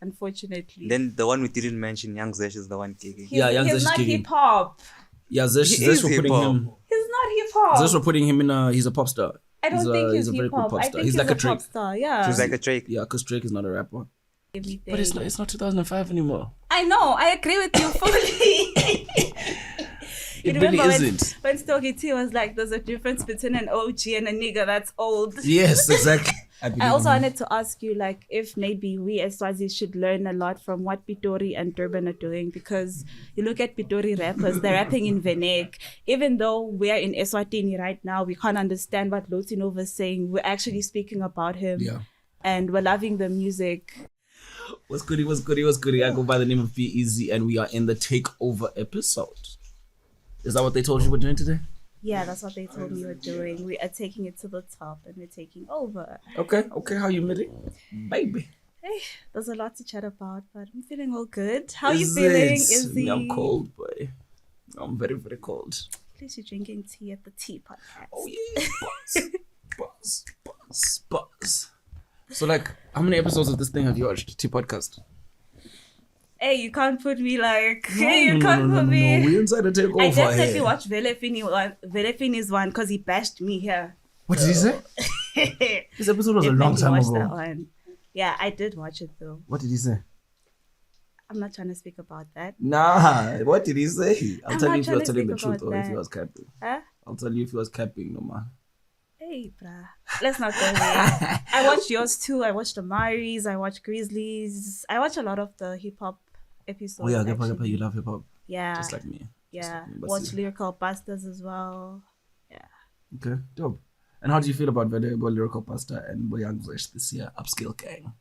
unfortunately. Then the one we didn't mention, Young Zesh, is the one kicking. Young Zesh He's is not kicking. hip hop. Yeah, Zesh He is for putting hip-hop. him. He's not hip hop. Zesh for putting him in he's a pop star. I don't think he's a very hip good hop. pop I star. think He's like a pop Drake. star. Yeah. He's like a Drake. Yeah, because Drake is not a rapper. Everything. But it's not 2005 anymore. I know. I agree with you fully. It really isn't. When Stogie T was like, there's a difference between an OG and a nigga that's old. Yes, exactly. I also wanted to ask you, like, if maybe we as Swazis should learn a lot from what Pitori and Durban are doing, because you look at Pitori rappers, they're rapping in Venek. Even though we're in Eswatini right now, we can't understand what Lotinova is saying. We're actually speaking about him. Yeah. And we're loving the music. What's goody? I go by the name of Be Easy, and we are in the Takeover episode. Is that what they told you we're doing today? Yeah, that's what they told me we're doing. We are taking it to the top and we're taking over. Okay. How you Millie? Baby. Hey, there's a lot to chat about, but I'm feeling all good. How are you Is feeling, it? Izzy? I'm cold, boy. I'm very, very cold. At least you're drinking tea at the tea podcast. Oh yeah, buzz. So like, how many episodes of this thing have you watched? Tea podcast. Hey, you can't put me like. You can't put me. No. We inside the Takeover. I definitely here. watched Velefini's one because he bashed me here. What did he say? This episode was a long time watched ago. That one. Yeah, I did watch it though. What did he say? I'm not trying to speak about that. Nah, what did he say? I'll I'm tell not you if he was trying to telling the speak truth about or if he that. was capping. Huh? I'll tell you if he was capping, no man. Hey, bruh. Let's not go there. I watched yours too. I watched the Maris. I watched Grizzlies. I watch a lot of the hip hop episodes. Oh yeah, actually. you love hip hop. Yeah. Just like me. Yeah. But Watch see. Lyrical Bastards as well. Yeah. Okay, dope. And how do you feel about Lyrical Pasta and Young Zesh this year? Upscale Gang.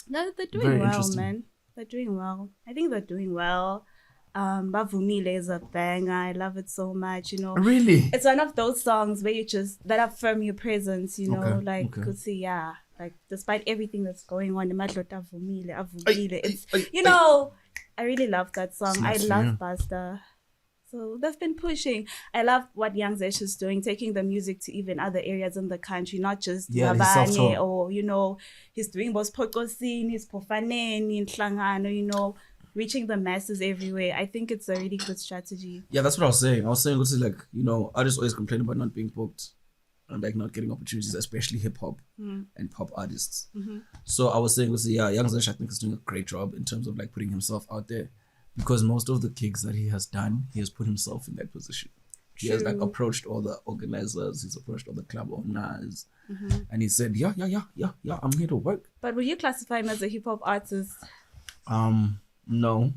No, they're doing Very well, interesting. man. They're doing well. I think they're doing well. Bavumile is a banger. I love it so much, you know. Really? It's one of those songs where you just that affirm your presence, you know, Okay, could see, yeah. Like despite everything that's going on, avumile. Ay, It's ay, you ay. know, I really love that song. Snaps I for love you. Basta. So they've been pushing. I love what Young Zesh is doing, taking the music to even other areas in the country, not just Yeah, he's Mabane self-taught. or, you know, he's doing both Pokosini, he's Pofaneni, in Tlangano, you know, reaching the masses everywhere. I think it's a really good strategy. Yeah, that's what I was saying. I was saying, also, like, you know, artists always complain about not being booked and like not getting opportunities, especially hip hop and pop artists. So I was saying, also, yeah, Young Zesh I think is doing a great job in terms of like putting himself out there, because most of the gigs that he has done, he has put himself in that position. He has like True. approached all the organizers, he's approached all the club owners, and he said, yeah, I'm here to work. But would you classify him as a hip hop artist? No,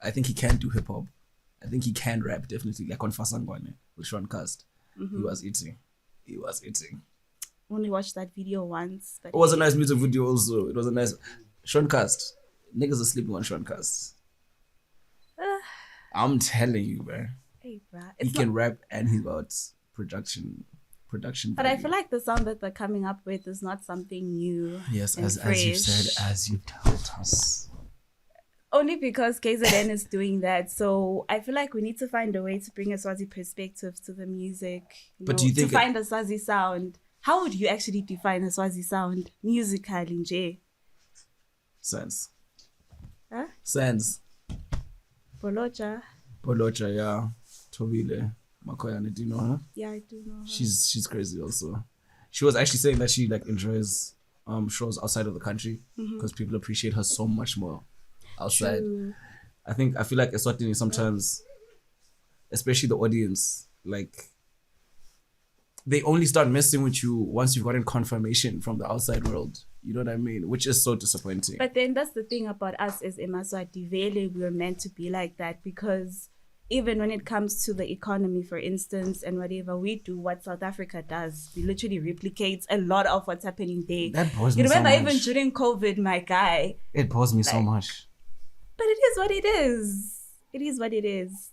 I think he can do hip hop. I think he can rap, definitely, like on Fasangwane with Sean Cast. He was eating. Only watched that video once. But It was a nice music video also. It was a nice Sean Cast. Niggas are sleeping on Sean Cast. I'm telling you, man. Hey, bruh. He It's can not, rap and he's got production. but I value. feel like the sound that they're coming up with is not something new. Yes, and as you said, fresh. as you told us. Only because KZN is doing that. So I feel like we need to find a way to bring a Swazi perspective to the music. But do you think to find a Swazi sound? How would you actually define a Swazi sound musically, Nje? Sense. Huh? Sense. Bolocha? Polocha, yeah. Tobile. Makoyane, do you know her? Yeah, I do know her. She's crazy also. She was actually saying that she like enjoys shows outside of the country because people appreciate her so much more outside. True. I feel like Eswatini sometimes, especially the audience, like they only start messing with you once you've gotten confirmation from the outside world. You know what I mean? Which is so disappointing. But then that's the thing about us as Emaswati. Vele, we were meant to be like that, because even when it comes to the economy, for instance, and whatever we do, what South Africa does, we literally replicate a lot of what's happening there. That bores You me so remember much. even during COVID, my guy. It bores me so like- much. But it is what it is. It is what it is.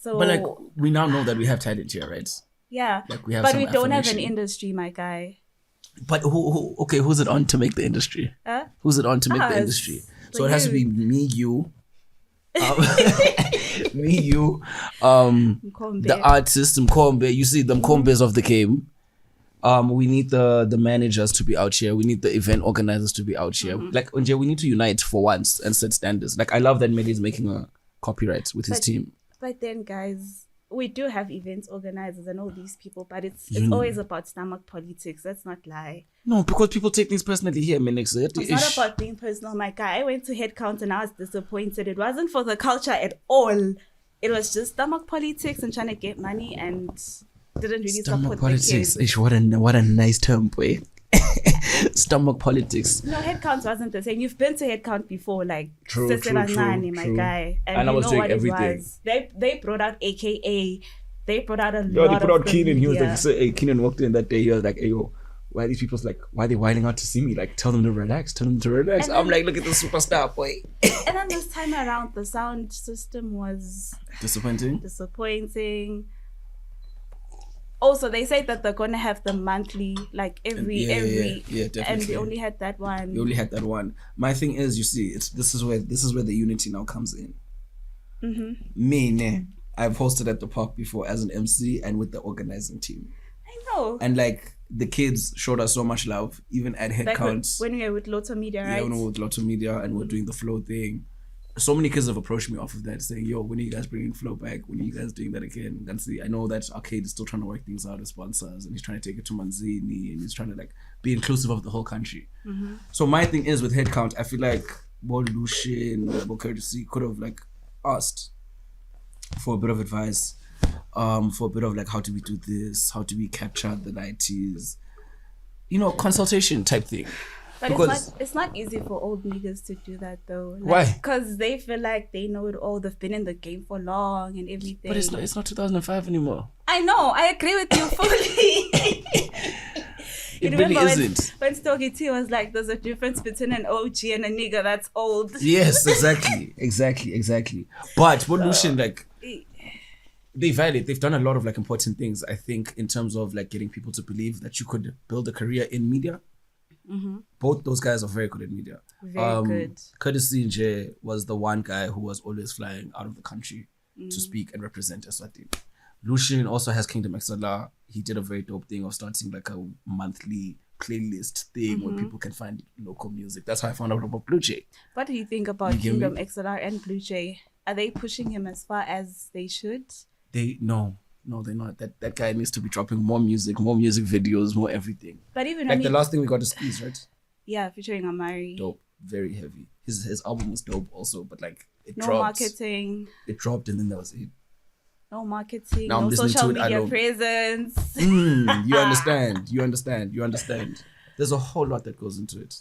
So But like we now know that we have talent here, right? yeah, like, we have but some we don't have an affirmation. industry, my guy. But who's it on to make the industry? Huh? Who's it on to make Us. the industry? So For it has to be you. me, you, me, you, Mkhombe. the artist, Mkhombe. You see, the Mkhombes of the game. We need the managers to be out here. We need the event organizers to be out here. Like Unje, we need to unite for once and set standards. Like I love that Melly is making a copyright with his team. But then, guys, we do have events organizers and all these people, but it's Union. always about stomach politics. Let's not lie. No, because people take things personally here, Minix. It's not about being personal, my guy. I went to headcount and I was disappointed. It wasn't for the culture at all. It was just stomach politics and trying to get money and didn't really Stomach support politics. the kids. What a nice term, boy. Stomach politics. No, headcount wasn't the same. You've been to headcount before, like True, Nani, my true. guy. And I you was know doing what everything. it was. They brought out AKA. They brought out a No, lot they put of out Keenan. He was media. like, so, hey, Keenan walked in that day. He was like, hey, yo, why are these people like, why are they whining out to see me? Like, tell them to relax. Tell them to relax. And I'm then- like, look at the superstar, boy. And then this time around, the sound system was Disappointing. disappointing. Also, they say that they're gonna have the monthly, like every, Yeah, and definitely. they only had that one. You only had that one. My thing is, you see, this is where the unity now comes in. Me, ne, I've hosted at the park before as an MC and with the organizing team, I know. and like the kids showed us so much love, even at head Like counts. when we were with Lotto Media, Yeah, right? when we were with Lotto Media and we're doing the flow thing. So many kids have approached me off of that, saying, "Yo, when are you guys bringing flow back? When are you guys doing that again?" And see, I know that Arcade is still trying to work things out with sponsors, and he's trying to take it to Manzini, and he's trying to like be inclusive of the whole country. So my thing is with headcount, I feel like Bo Lucian, Bo Courtesy could have like asked for a bit of advice, for a bit of like how do we do this, how do we capture the 90s, consultation type thing. But Because- it's not easy for old niggas to do that though. Like, Why? Because they feel like they know it all. They've been in the game for long and everything. But it's not 2005 anymore. I know. I agree with you fully. It really isn't. When Stogie T was like, there's a difference between an OG and a nigga that's old. Yes, exactly. But what Lucian, like, they violate. They've done a lot of like important things, I think, in terms of like getting people to believe that you could build a career in media. Both those guys are very good at media. Very good. Courtesy Nje was the one guy who was always flying out of the country to speak and represent Eswatini. Lucian also has Kingdom XLR. He did a very dope thing of starting like a monthly playlist thing where people can find local music. That's how I found out about Blue Jay. What do you think about You get me? Kingdom XLR and Blue Jay? Are they pushing him as far as they should? No, they're not. That guy needs to be dropping more music videos, more everything. But even Like the last thing we got is Squeeze, right? yeah, featuring Amari. Dope, very heavy. His album was dope also, but like it No dropped. marketing. It dropped and then that was it. No marketing. Now I'm no listening social to it, I media don't- presence. You understand. There's a whole lot that goes into it.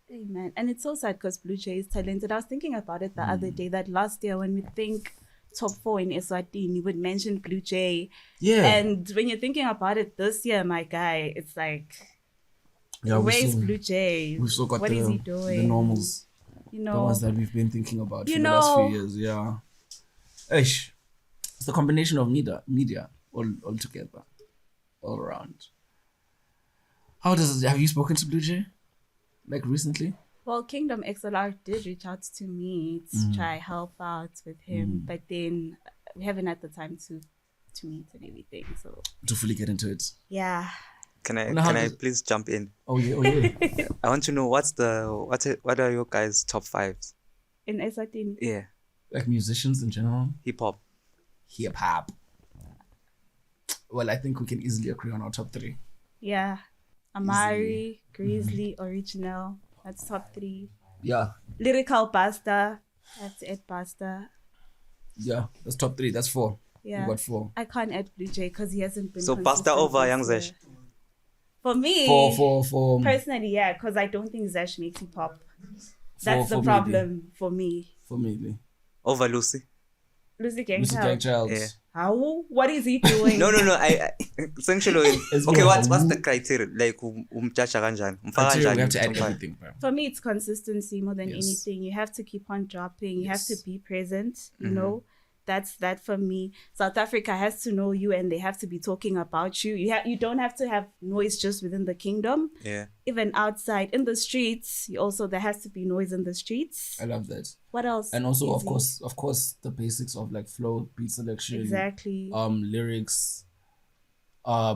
Hey, man. And it's so sad because Blue Jay is talented. I was thinking about it the other day that last year when we think top 4 in Eswatini, you would mention Blue Jay. Yeah. And when you're thinking about it this year, my guy, it's like, Yeah, where's Blue Jay? We've still got What the, is he doing? the normals. You The know, ones that we've been thinking about You for the last know- few years, yeah. Eish. It's the combination of media all together, all around. Have you spoken to Blue Jay? Like recently? well, Kingdom XLR did reach out to me to try help out with him, but then we haven't had the time to meet and everything. So To fully get into it. yeah, Can I Now, how can I does- please jump in? Oh yeah. I want to know what are your guys' top 5s? in Eswatini. Yeah, Like musicians in general. hip hop. Hip hop. Well, I think we can easily agree on our top 3. Yeah, Amari, Grizzly, Original. That's top 3. Yeah. Lyrical Pasta. That's Ed Pasta. Yeah. That's top 3. That's 4. Yeah. We got 4. I can't add Blue Jay because he hasn't been. So Pasta consistent over this Young year. Zesh? For me, For personally, yeah, because I don't think Zesh makes hip hop. That's the for problem for me. For me. Over Lucy. Lucy Gang Lucy Child. Gang Child. Yeah. How? What is he doing? No. I essentially. It's Okay, more- what's the criteria? Like umjudge kanjani? Umfaka Criteria, kanjani we have to add top 5? everything, bro. For me, it's consistency more than Yes. anything. You have to keep on dropping. You have to Yes. be present. You know, that's that for me. South Africa has to know you, and they have to be talking about you. You don't have to have noise just within the kingdom. Yeah. Even outside in the streets, there has to be noise in the streets. I love that. What else? And also, of Easy. course, the basics of like flow, beat selection, Exactly. lyrics,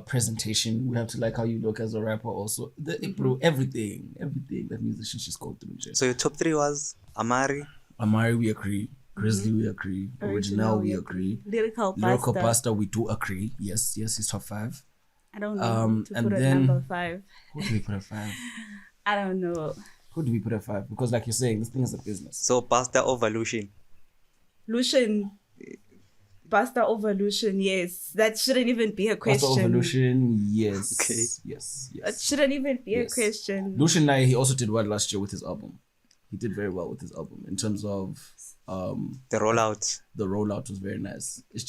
presentation. We have to like how you look as a rapper also. Bro, everything that musicians just go through. Just. So your top 3 was Amari. Amari, we agree. Grizzly, we agree. Original, we agree. Lyrical Pasta, we do agree. Yes, he's top 5. I don't know to and put a then- number 5. Who do we put at 5? I don't know. Who do we put at 5? Because like you're saying, this thing is a business. So Pasta over Lucian. Lucian. Basta over Lucian, yes. That shouldn't even be a question. Pasta Evolution, yes. Okay. Yes. That shouldn't even be a Yes. question. Lucian Nye, he also did well last year with his album. He did very well with his album in terms of The rollout. the rollout was very nice. It's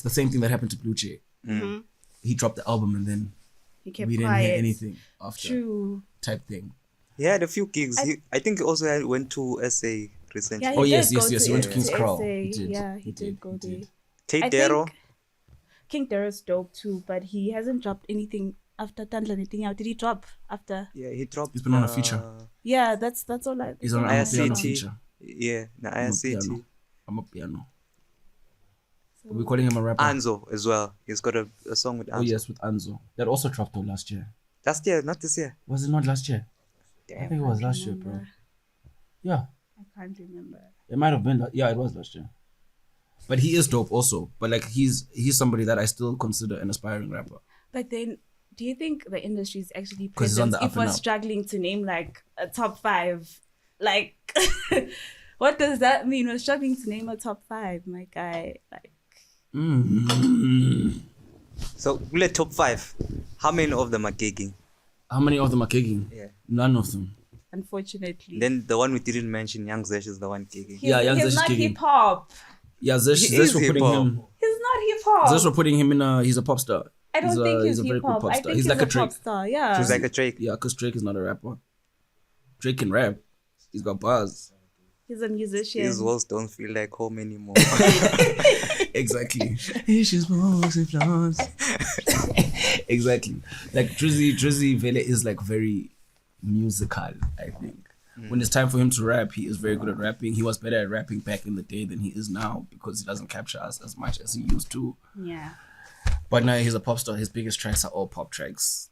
the same thing that happened to Blue Jay. He dropped the album and then He kept we didn't quiet. hear anything after True. type thing. He had a few gigs. I think he also went to SA recently. Yeah, Oh, he yes, did yes, go yes. to He went to King's SA. Crow. He did. Yeah, He he did did. go He there. did. Tate I Darrow. think King Darrow's dope too, but he hasn't dropped anything after Tandla anything out. Did he drop after? Yeah, he dropped. He's been on a feature. Yeah, that's all I. He's on I a piano ICT. feature. Yeah, the I'm a ICT. piano. I'm a piano. Are we calling him a rapper? Anzo as well. He's got a song with Anzo. Oh yes, with Anzo. That also dropped though last year. Last year, not this year. Was it not last year? I think it was last year, bro. Remember. Yeah, I can't remember. it might have been. Yeah, it was last year. But he is dope also. But like he's somebody that I still consider an aspiring rapper. But then, do you think the industry is actually 'Cause it's on present the if up we're and up. struggling to name like a top 5? Like, what does that mean? We're struggling to name a top 5, my guy. Like, So, we're top 5. How many of them are gigging? How many of them are kicking? Yeah. None of them. unfortunately, Then the one we didn't mention, Young Zesh, is the one gigging. Yeah, Young Zesh he's is not kicking. hip hop. Yeah, Zesh He is for putting hip-hop. him. He's not hip hop. Zesh for putting him in a. He's a pop star. I don't think he's a very hip good hop. pop I star. think He's like a pop Drake. star. Yeah. He's like a Drake. Yeah, because Drake is not a rapper. Drake can rap. He's got bars. He's a musician. His walls don't feel like home anymore. Exactly. Exactly. Like Drizzy Vele is like very musical, I think. When it's time for him to rap, he is very good at rapping. He was better at rapping back in the day than he is now because he doesn't capture us as much as he used to. Yeah. But now he's a pop star. His biggest tracks are all pop tracks.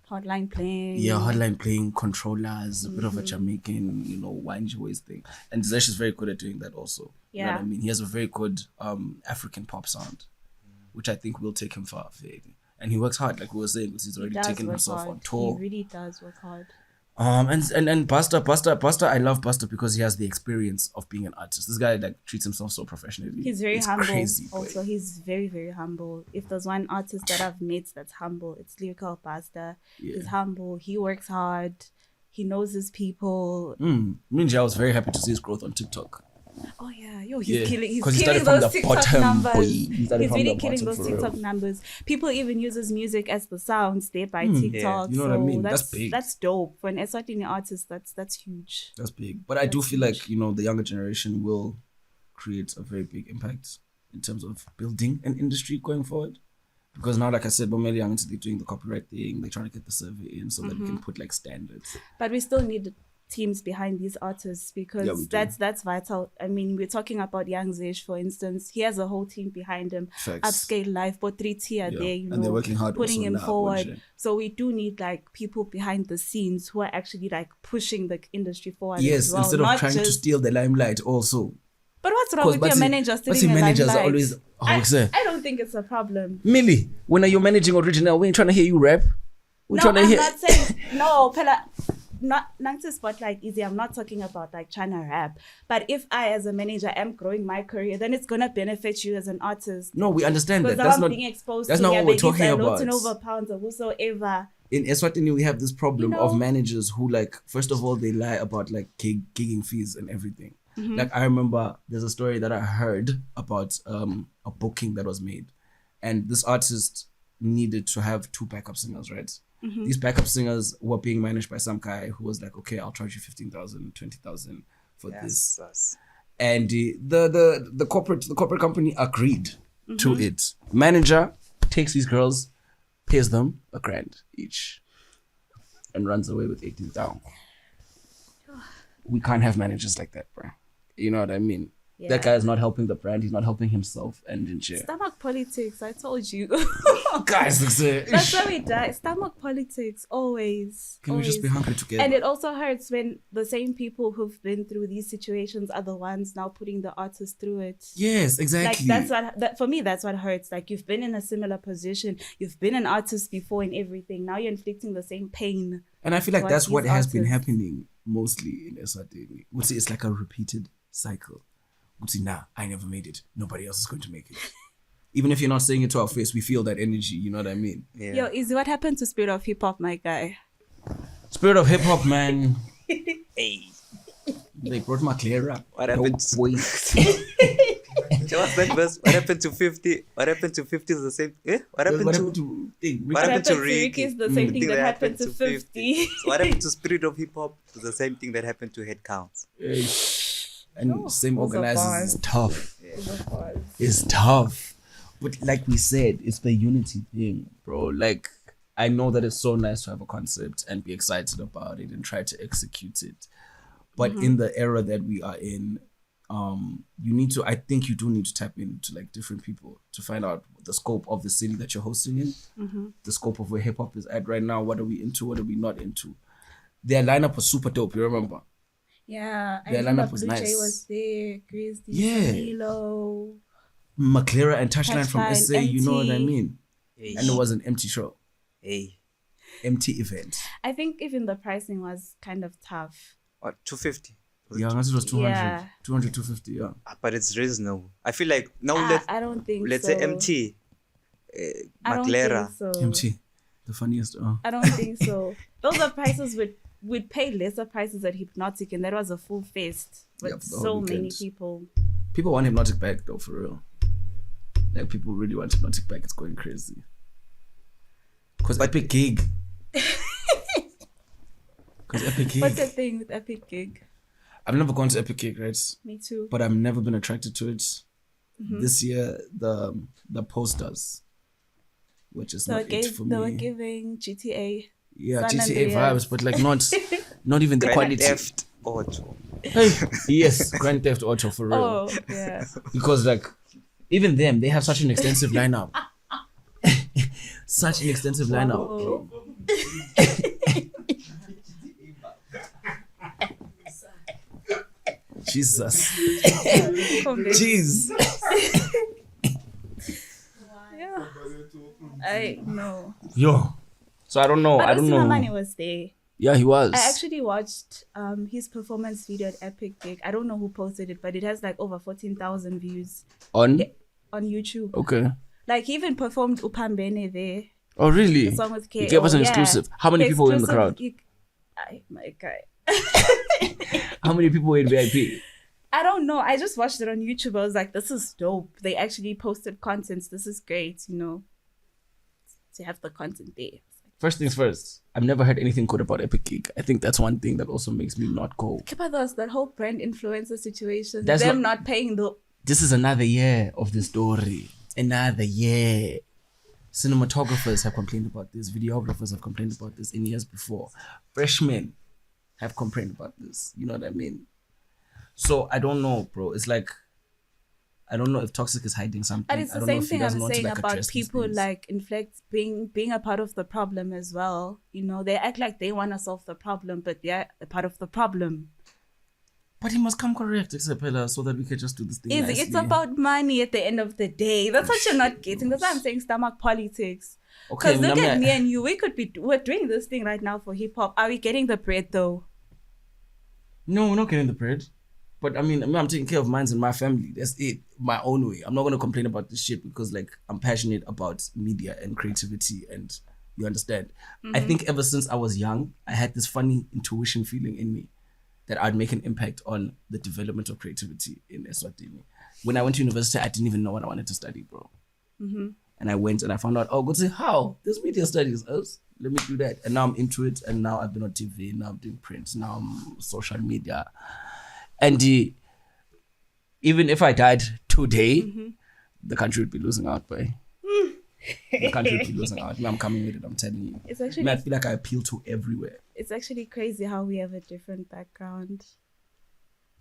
Hotline playing. Yeah, hotline playing, controllers, a bit of a Jamaican, wine ways thing. And Zesh is very good at doing that also. You know what I Yeah. mean? He has a very good African pop sound, which I think will take him far. And he works hard, like we were saying, because he's He already does taken work himself hard. on tour. He really does work hard. And Buster, I love Buster because he has the experience of being an artist. This guy like treats himself so professionally. He's very It's humble. crazy, boy. Also, he's very, very humble. If there's one artist that I've met that's humble, it's Lyrical Pasta. Yeah. He's humble. He works hard. He knows his people. Minji, I was very happy to see his growth on TikTok. Oh yeah, he's killing. He's 'Cause he killing started from those the TikTok bottom, numbers. boy. He started He's from really the killing bottom those for TikTok real. numbers. People even use his music as the sounds there by TikTok. You know what I so mean? That's big. That's dope. For an Eswatini artist, that's huge. That's big. But I do feel like, the younger generation will create a very big impact in terms of building an industry going forward. Because now, like I said, Bomeli Young, they're doing the copyright thing. They're trying to get the survey in so that we can put like standards. But we still need the teams behind these artists because Yeah, we do. that's vital. I mean, we're talking about Young Zesh, for instance. He has a whole team behind him. Facts. Upscale Life, but 3T are Yeah. there, And they're working hard putting also him now, forward. Bonje. So we do need like people behind the scenes who are actually like pushing the industry forward. Yes, as well, instead of not trying to just- steal the limelight also. But what's wrong with Because your manager but stealing a managers limelight? are always... I don't think it's a problem. Millie, when are you managing original? We ain't trying to hear you rap. We're No, trying to I'm hear... not saying no, Pella. Not to spotlight easy. I'm not talking about like trying to rap. But if I, as a manager, am growing my career, then it's gonna benefit you as an artist. No, we understand that. Because That's I'm not... being exposed that's to not what we're Yabegisa talking and about. Lotin over pounds or whosoever. In Eswatini, we have this problem You of know- managers who, like, first of all, they lie about like gigging fees and everything. Mm-hmm. Like, I remember there's a story that I heard about a booking that was made, and this artist needed to have 2 backup singers, right? Mm-hmm. These backup singers were being managed by some guy who was like, okay, I'll charge you 15,000, 20,000 for this. Yes. And the corporate company agreed to it. Manager takes these girls, pays them $1,000 each, and runs away with 18,000. We can't have managers like that, bro. You know what I mean? That guy is not helping the brand. He's not helping himself and in share. Stomach politics, I told you. Guys, That's why we die. Stomach politics, always. Can we just be hungry together? And it also hurts when the same people who've been through these situations are the ones now putting the artists through it. Yes, exactly. Like for me, that's what hurts. Like you've been in a similar position. You've been an artist before and everything. Now you're inflicting the same pain. And I feel like that's what has been artists. happening mostly in Eswatini. It's like a repeated cycle. Nah, I never made it. Nobody else is going to make it. Even if you're not saying it to our face, we feel that energy. You know what I mean? Yeah. Yo, Izzy, what happened to Spirit of Hip Hop, my guy? Spirit of hip hop, man. Hey. They brought my clear up. What happened? What's that verse? What happened to 50? What happened to 50 is the same. What happened to What happened to Ricky is the same thing that happened to 50. So what happened to Spirit of Hip Hop is the same thing that happened to Head Counts. And same those are organizers bars. is tough. It's tough. But like we said, it's the unity thing, bro. Like, I know that it's so nice to have a concept and be excited about it and try to execute it. But in the era that we are in, I think you do need to tap into like different people to find out the scope of the city that you're hosting in, the scope of where hip hop is at right now. What are we into? What are we not into? Their lineup was super dope. You remember? Yeah, I Their remember lineup was Blue Jay nice. was there, Grizzly, Yeah. Milo. Maclera and Touchline from Touchline, SA, you know what I empty. mean? Hey. And it was an empty show, Hey. empty event. I think even the pricing was kind of tough. What? 250? Yeah, unless it was 200, Yeah. 200, 250, yeah. But it's reasonable. I feel like now I don't think let's so. say MT. I don't Maclera. think so. Empty, the funniest. I don't think so. Those are prices we'd pay lesser prices at Hypnotic, and that was a full fest with Yeah, for the whole so many weekend. people. People want Hypnotic back though, for real. Like people really want Hypnotic back. It's going crazy. Cause Epic Gig. Cause Epic Gig. What's the thing with Epic Gig? I've never gone to Epic Gig, right? Me too. But I've never been attracted to it. This year, the posters were just They not it for me. were giving GTA. Yeah, San GTA Andreas. vibes, but like not even the Grand quality. Theft Auto. Hey, yes, Grand Theft Auto for real. Oh, yeah. Because like even them, they have such an extensive lineup. Such an extensive lineup. Whoa. Jesus. Convinced. Jeez. Yeah. I know. Yo. So I don't know. But I don't know. Money was there. Yeah, he was. I actually watched his performance video at Epic Gig. I don't know who posted it, but it has like over 14,000 views on YouTube. Okay. Like he even performed Upambene there. Oh really? The song with KO. He gave us an yeah. exclusive. How many people were in the crowd? My guy. How many people were in VIP? I don't know. I just watched it on YouTube. I was like, this is dope. They actually posted content. This is great, you know, to have the content there. First things first, I've never heard anything good about Epic Gig. I think that's one thing that also makes me not go. Kepa, that whole brand influencer situation. That's them not paying the... This is another year of the story. Another year. Cinematographers have complained about this. Videographers have complained about this in years before. Freshmen have complained about this. You know what I mean? So I don't know, bro. It's like, I don't know if Toxic is hiding something. But it's I the don't know same if he thing I'm doesn't want to, saying like, about address these people things. like inflect being a part of the problem as well. You know, they act like they want to solve the problem, but they're a part of the problem. But he must come correct, Isabella, so that we can just do this thing nicely. It's about money at the end of the day. That's what you're not getting. That's why I'm saying stomach politics. Okay, Because look at me and you. We're doing this thing right now for hip hop. Are we getting the bread though? No, we're not getting the bread. But I mean, I'm taking care of mine and my family. That's it. My own way. I'm not going to complain about this shit because like I'm passionate about media and creativity and you understand. I think ever since I was young, I had this funny intuition feeling in me that I'd make an impact on the development of creativity in Eswatini. When I went to university, I didn't even know what I wanted to study, bro. And I went and I found out, oh, go say, how? There's media studies. Let me do that. And now I'm into it. And now I've been on TV. Now I'm doing print. Now I'm social media. And even if I died today, the country would be losing out, boy. The country would be losing out. I'm coming with it, I'm telling you. It's actually, I feel like I appeal to everywhere. it's actually crazy how we have a different background.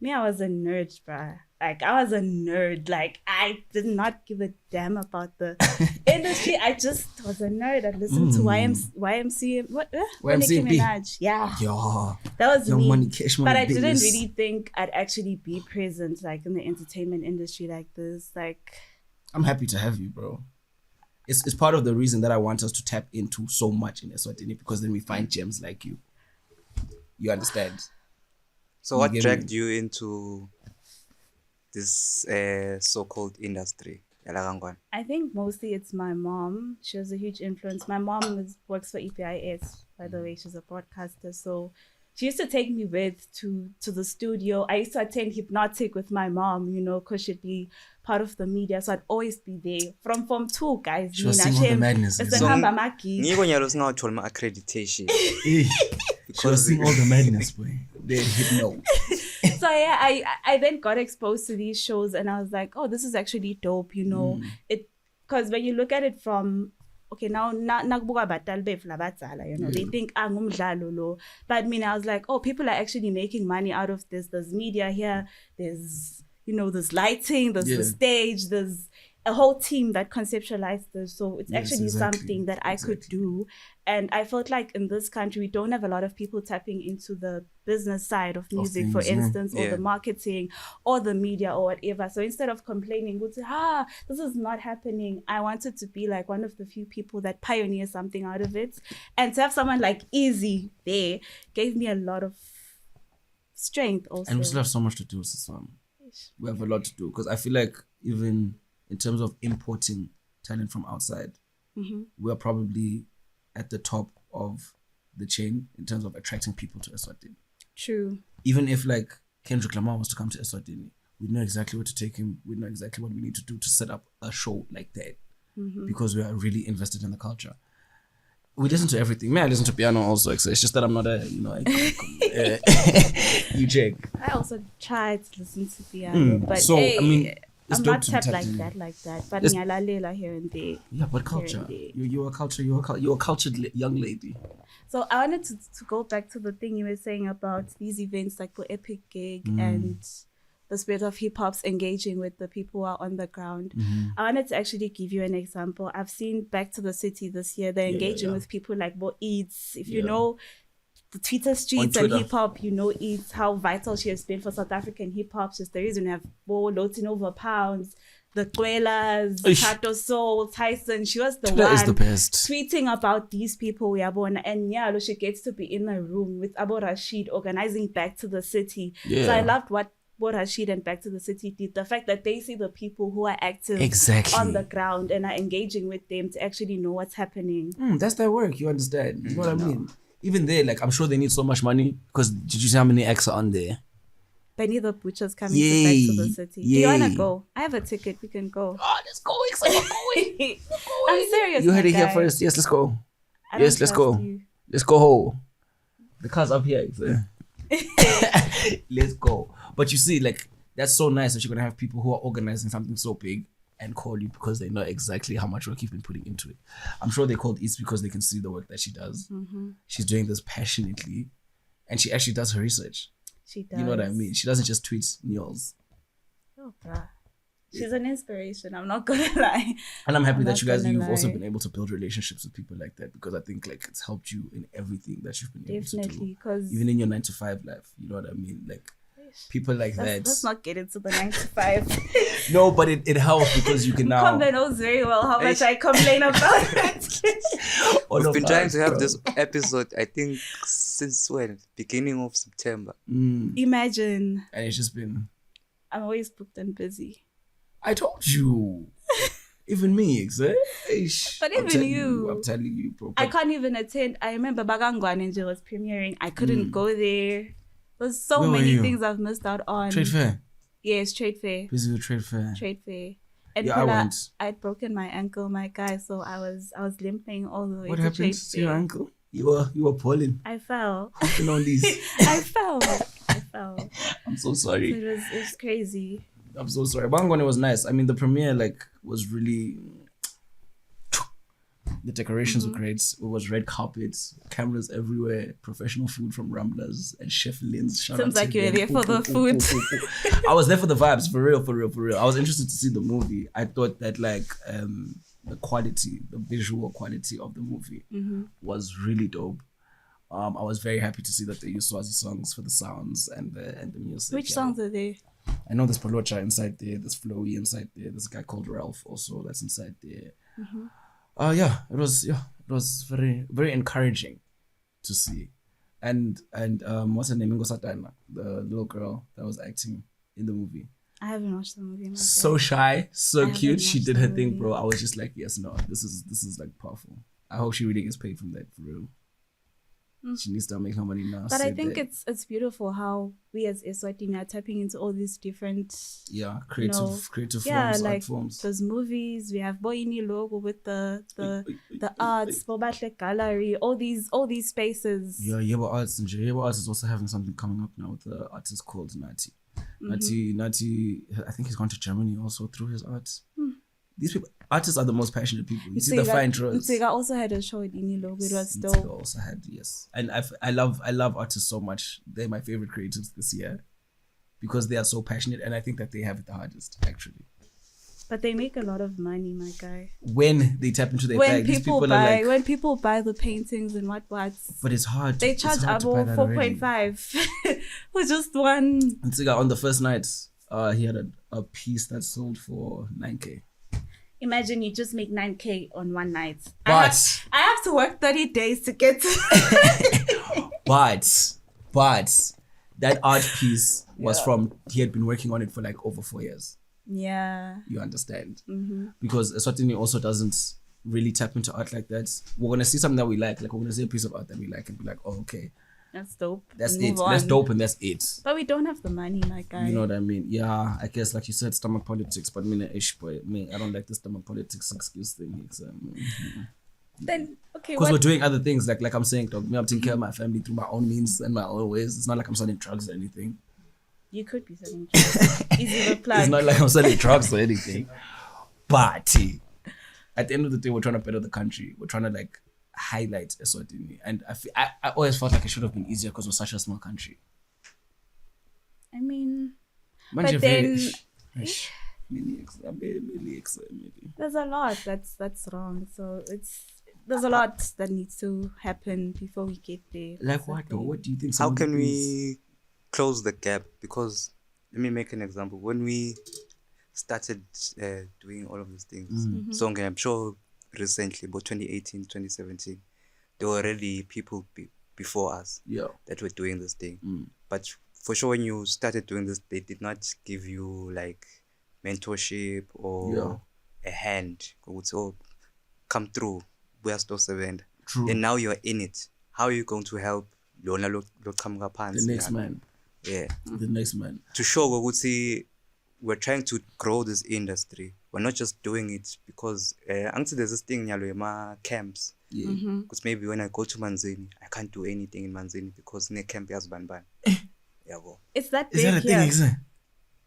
Me, I was a nerd, bruh. Like, I was a nerd. Like, I did not give a damn about the industry. I just was a nerd. I listened to YMCA. What? Nicki YMCMP. Minaj. Yeah. Yeah. That was Young me. Money, Cash Money, But I didn't Business. really think I'd actually be present, like, in the entertainment industry like this. Like, I'm happy to have you, bro. It's part of the reason that I want us to tap into so much in Eswatini, because then we find gems like you. You understand? So what dragged you into this so-called industry? I think mostly it's my mom. She was a huge influence. My mom works for EPIS, by the way. She's a broadcaster. So she used to take me to the studio. I used to attend Hypnotic with my mom, you know, because she'd be part of the media. So I'd always be there. From Form 2, guys. She was seeing all the madness. Ngiko nyalo singathola ma-accreditation. She was seeing all the madness, boy. They didn't know. So yeah, I then got exposed to these shows and I was like, oh, this is actually dope, you know. Because when you look at it from, okay, now nakubuka batal befla batala, you know, they think ngumdlalo lo. But I mean, I was like, oh, people are actually making money out of this. There's media here, there's, you know, there's lighting, there's the stage, there's a whole team that conceptualized this. So it's actually something that I could do. And I felt like in this country, we don't have a lot of people tapping into the business side of music, for instance, or the marketing or the media or whatever. So instead of complaining, we'd say, this is not happening. I wanted to be like one of the few people that pioneer something out of it. And to have someone like Easy there gave me a lot of strength also. And we still have so much to do, Sisam. We have a lot to do. Because I feel like even in terms of importing talent from outside, we're probably at the top of the chain in terms of attracting people to Eswatini. True. Even if like Kendrick Lamar was to come to Eswatini, we'd know exactly where to take him. We'd know exactly what we need to do to set up a show like that, because we are really invested in the culture. We listen to everything. May I listen to piano also? It's just that I'm not a, you know, you check. I also tried to listen to piano, but so, hey, I mean, I'm not tapped like that. But ngalalela here and there. Yeah, but culture. You're a culture. You're a cultured young lady. So I wanted to go back to the thing you were saying about these events like the Epic Gig and the spirit of hip hop's engaging with the people who are on the ground. I wanted to actually give you an example. I've seen Back to the City this year. They're engaging with people like Bo Eats. If you know the Twitter streets and hip hop, you know Eats, how vital she has been for South African hip hop. She's the reason we have Bo, Lotin Over Pounds, the Quelas, Tato Soul, Tyson. She was the one is the best. tweeting about these people we are born. And she gets to be in a room with Abu Rashid organizing Back to the City. So I loved what Rashid and Back to the City did. The fact that they see the people who are active on the ground and are engaging with them to actually know what's happening. That's their work, you understand? You know what I mean? Even there, like, I'm sure they need so much money, because did you see how many acts are on there? Benny the Butcher's coming to Back to the City. Do you want to go? I have a ticket. We can go. Oh, let's go. Going. I'm serious. You heard it here first. Yes, let's go. Yes, let's go. Let's go home. The car's up here. Let's go. But you see, like, that's so nice that you're going to have people who are organizing something so big and call you because they know exactly how much work you've been putting into it. I'm sure they called East because they can see the work that she does. She's doing this passionately, and she actually does her research. She does. You know what I mean? She doesn't just tweet news. Oh, bruh. She's an inspiration. I'm not going to lie. And I'm happy that you've also been able to build relationships with people like that, because I think like it's helped you in everything that you've been able to do. Definitely, because even in your 9-to-5 life, you know what I mean? Like, people like that. Let's not get into the 9-to-5. No, but it helps because you can now. Combe knows very well how much I complain about it. We've been trying to have this episode, I think, since when? Beginning of September. Imagine. And it's just been. I'm always booked and busy. I told you. Even me, exactly. But even you. I'm telling you, bro. I can't even attend. I remember Bagangwa Ninja was premiering. I couldn't go there. There's so many things I've missed out on. Trade fair? Yes, trade fair. Busy with trade fair. Trade fair. And I went. I'd broken my ankle, my guy, so I was limping all the way what to happened trade to fair. your ankle? You were pulling. I fell. Hopping on these. I fell. I'm so sorry. So it was crazy. I'm so sorry. Bangone was nice. I mean, the premiere was really, The decorations were great. It was red carpets, cameras everywhere, professional food from Rumblers and Chef Lynn's. Shout Seems out like to you were them. there for the food. I was there for the vibes, for real, for real, for real. I was interested to see the movie. I thought that like the quality, the visual quality of the movie was really dope. I was very happy to see that they used Swazi songs for the sounds and the music. Which songs are they? I know there's Palocha inside there, there's Flowy inside there, there's a guy called Ralph also that's inside there. It was very, very encouraging to see. And what's her name? Ingo Satana, the little girl that was acting in the movie. I haven't watched the movie. So shy, so cute. She did her watched the thing, movie. bro. I was just like, yes, no, this is like powerful. I hope she really gets paid from that for real. She needs to make her money now. But I Say think that. it's beautiful how we as Eswatini are tapping into all these different creative yeah, forms, like art forms. those movies. We have Boyini logo with the arts, Bobahle gallery, all these spaces. Yeah, Yebo Arts and Yebo Arts is also having something coming up now with the artist called Nati. Nati, I think he's gone to Germany also through his arts. These people, artists are the most passionate people. You see the fine draws. Ntsika also had a show at Ini logo. It was Ntsika dope. also had, yes. And I love artists so much. They're my favorite creatives this year because they are so passionate, and I think that they have it the hardest actually. But they make a lot of money, my guy. When they tap into their bag, these people are like, when people buy the paintings and what. but it's hard. They charge Abo Abo 4.5 for just one. Ntsika on the first night, he had a piece that sold for 9K. Imagine you just make 9K on one night. But I have to work 30 days to get but that art piece was from, he had been working on it for like over 4 years. Yeah. You understand? Because Eswatini also doesn't really tap into art like that. We're going to see something that we like we're going to see a piece of art that we like and be like, oh, okay. That's dope. That's And it. move on. That's dope and that's it. But we don't have the money, my guy. You know what I mean? Yeah, I guess like you said, stomach politics, but I don't like the stomach politics excuse thing. It's, Then, okay, because we're doing other things, like I'm saying, dog, me, I'm taking care of my family through my own means and my own ways. It's not like I'm selling drugs or anything. You could be selling drugs. Easy reply. It's not like I'm selling drugs or anything. But at the end of the day, we're trying to better the country. We're trying to like highlight Eswatini. And I always felt like it should have been easier because we're such a small country. I mean, Manje but then very- there's a lot that's wrong. So there's a lot that needs to happen before we get there. Like what though? What do you think? How can we close the gap? Because let me make an example. When we started doing all of these things, so I'm sure recently, about 2018, 2017, there were already people before us that were doing this thing. But for sure, when you started doing this, they did not give you like mentorship or a hand. So come through. We are still 7. True. And now you're in it. How are you going to help the next man? Yeah. The next man. To show we would see we're trying to grow this industry. We're not just doing it because until there's this thing in camps. Yeah. Because maybe when I go to Manzini, I can't do anything in Manzini because in a camp has ban. Yeah, well. It's that Is big that a here. thing, isn't it?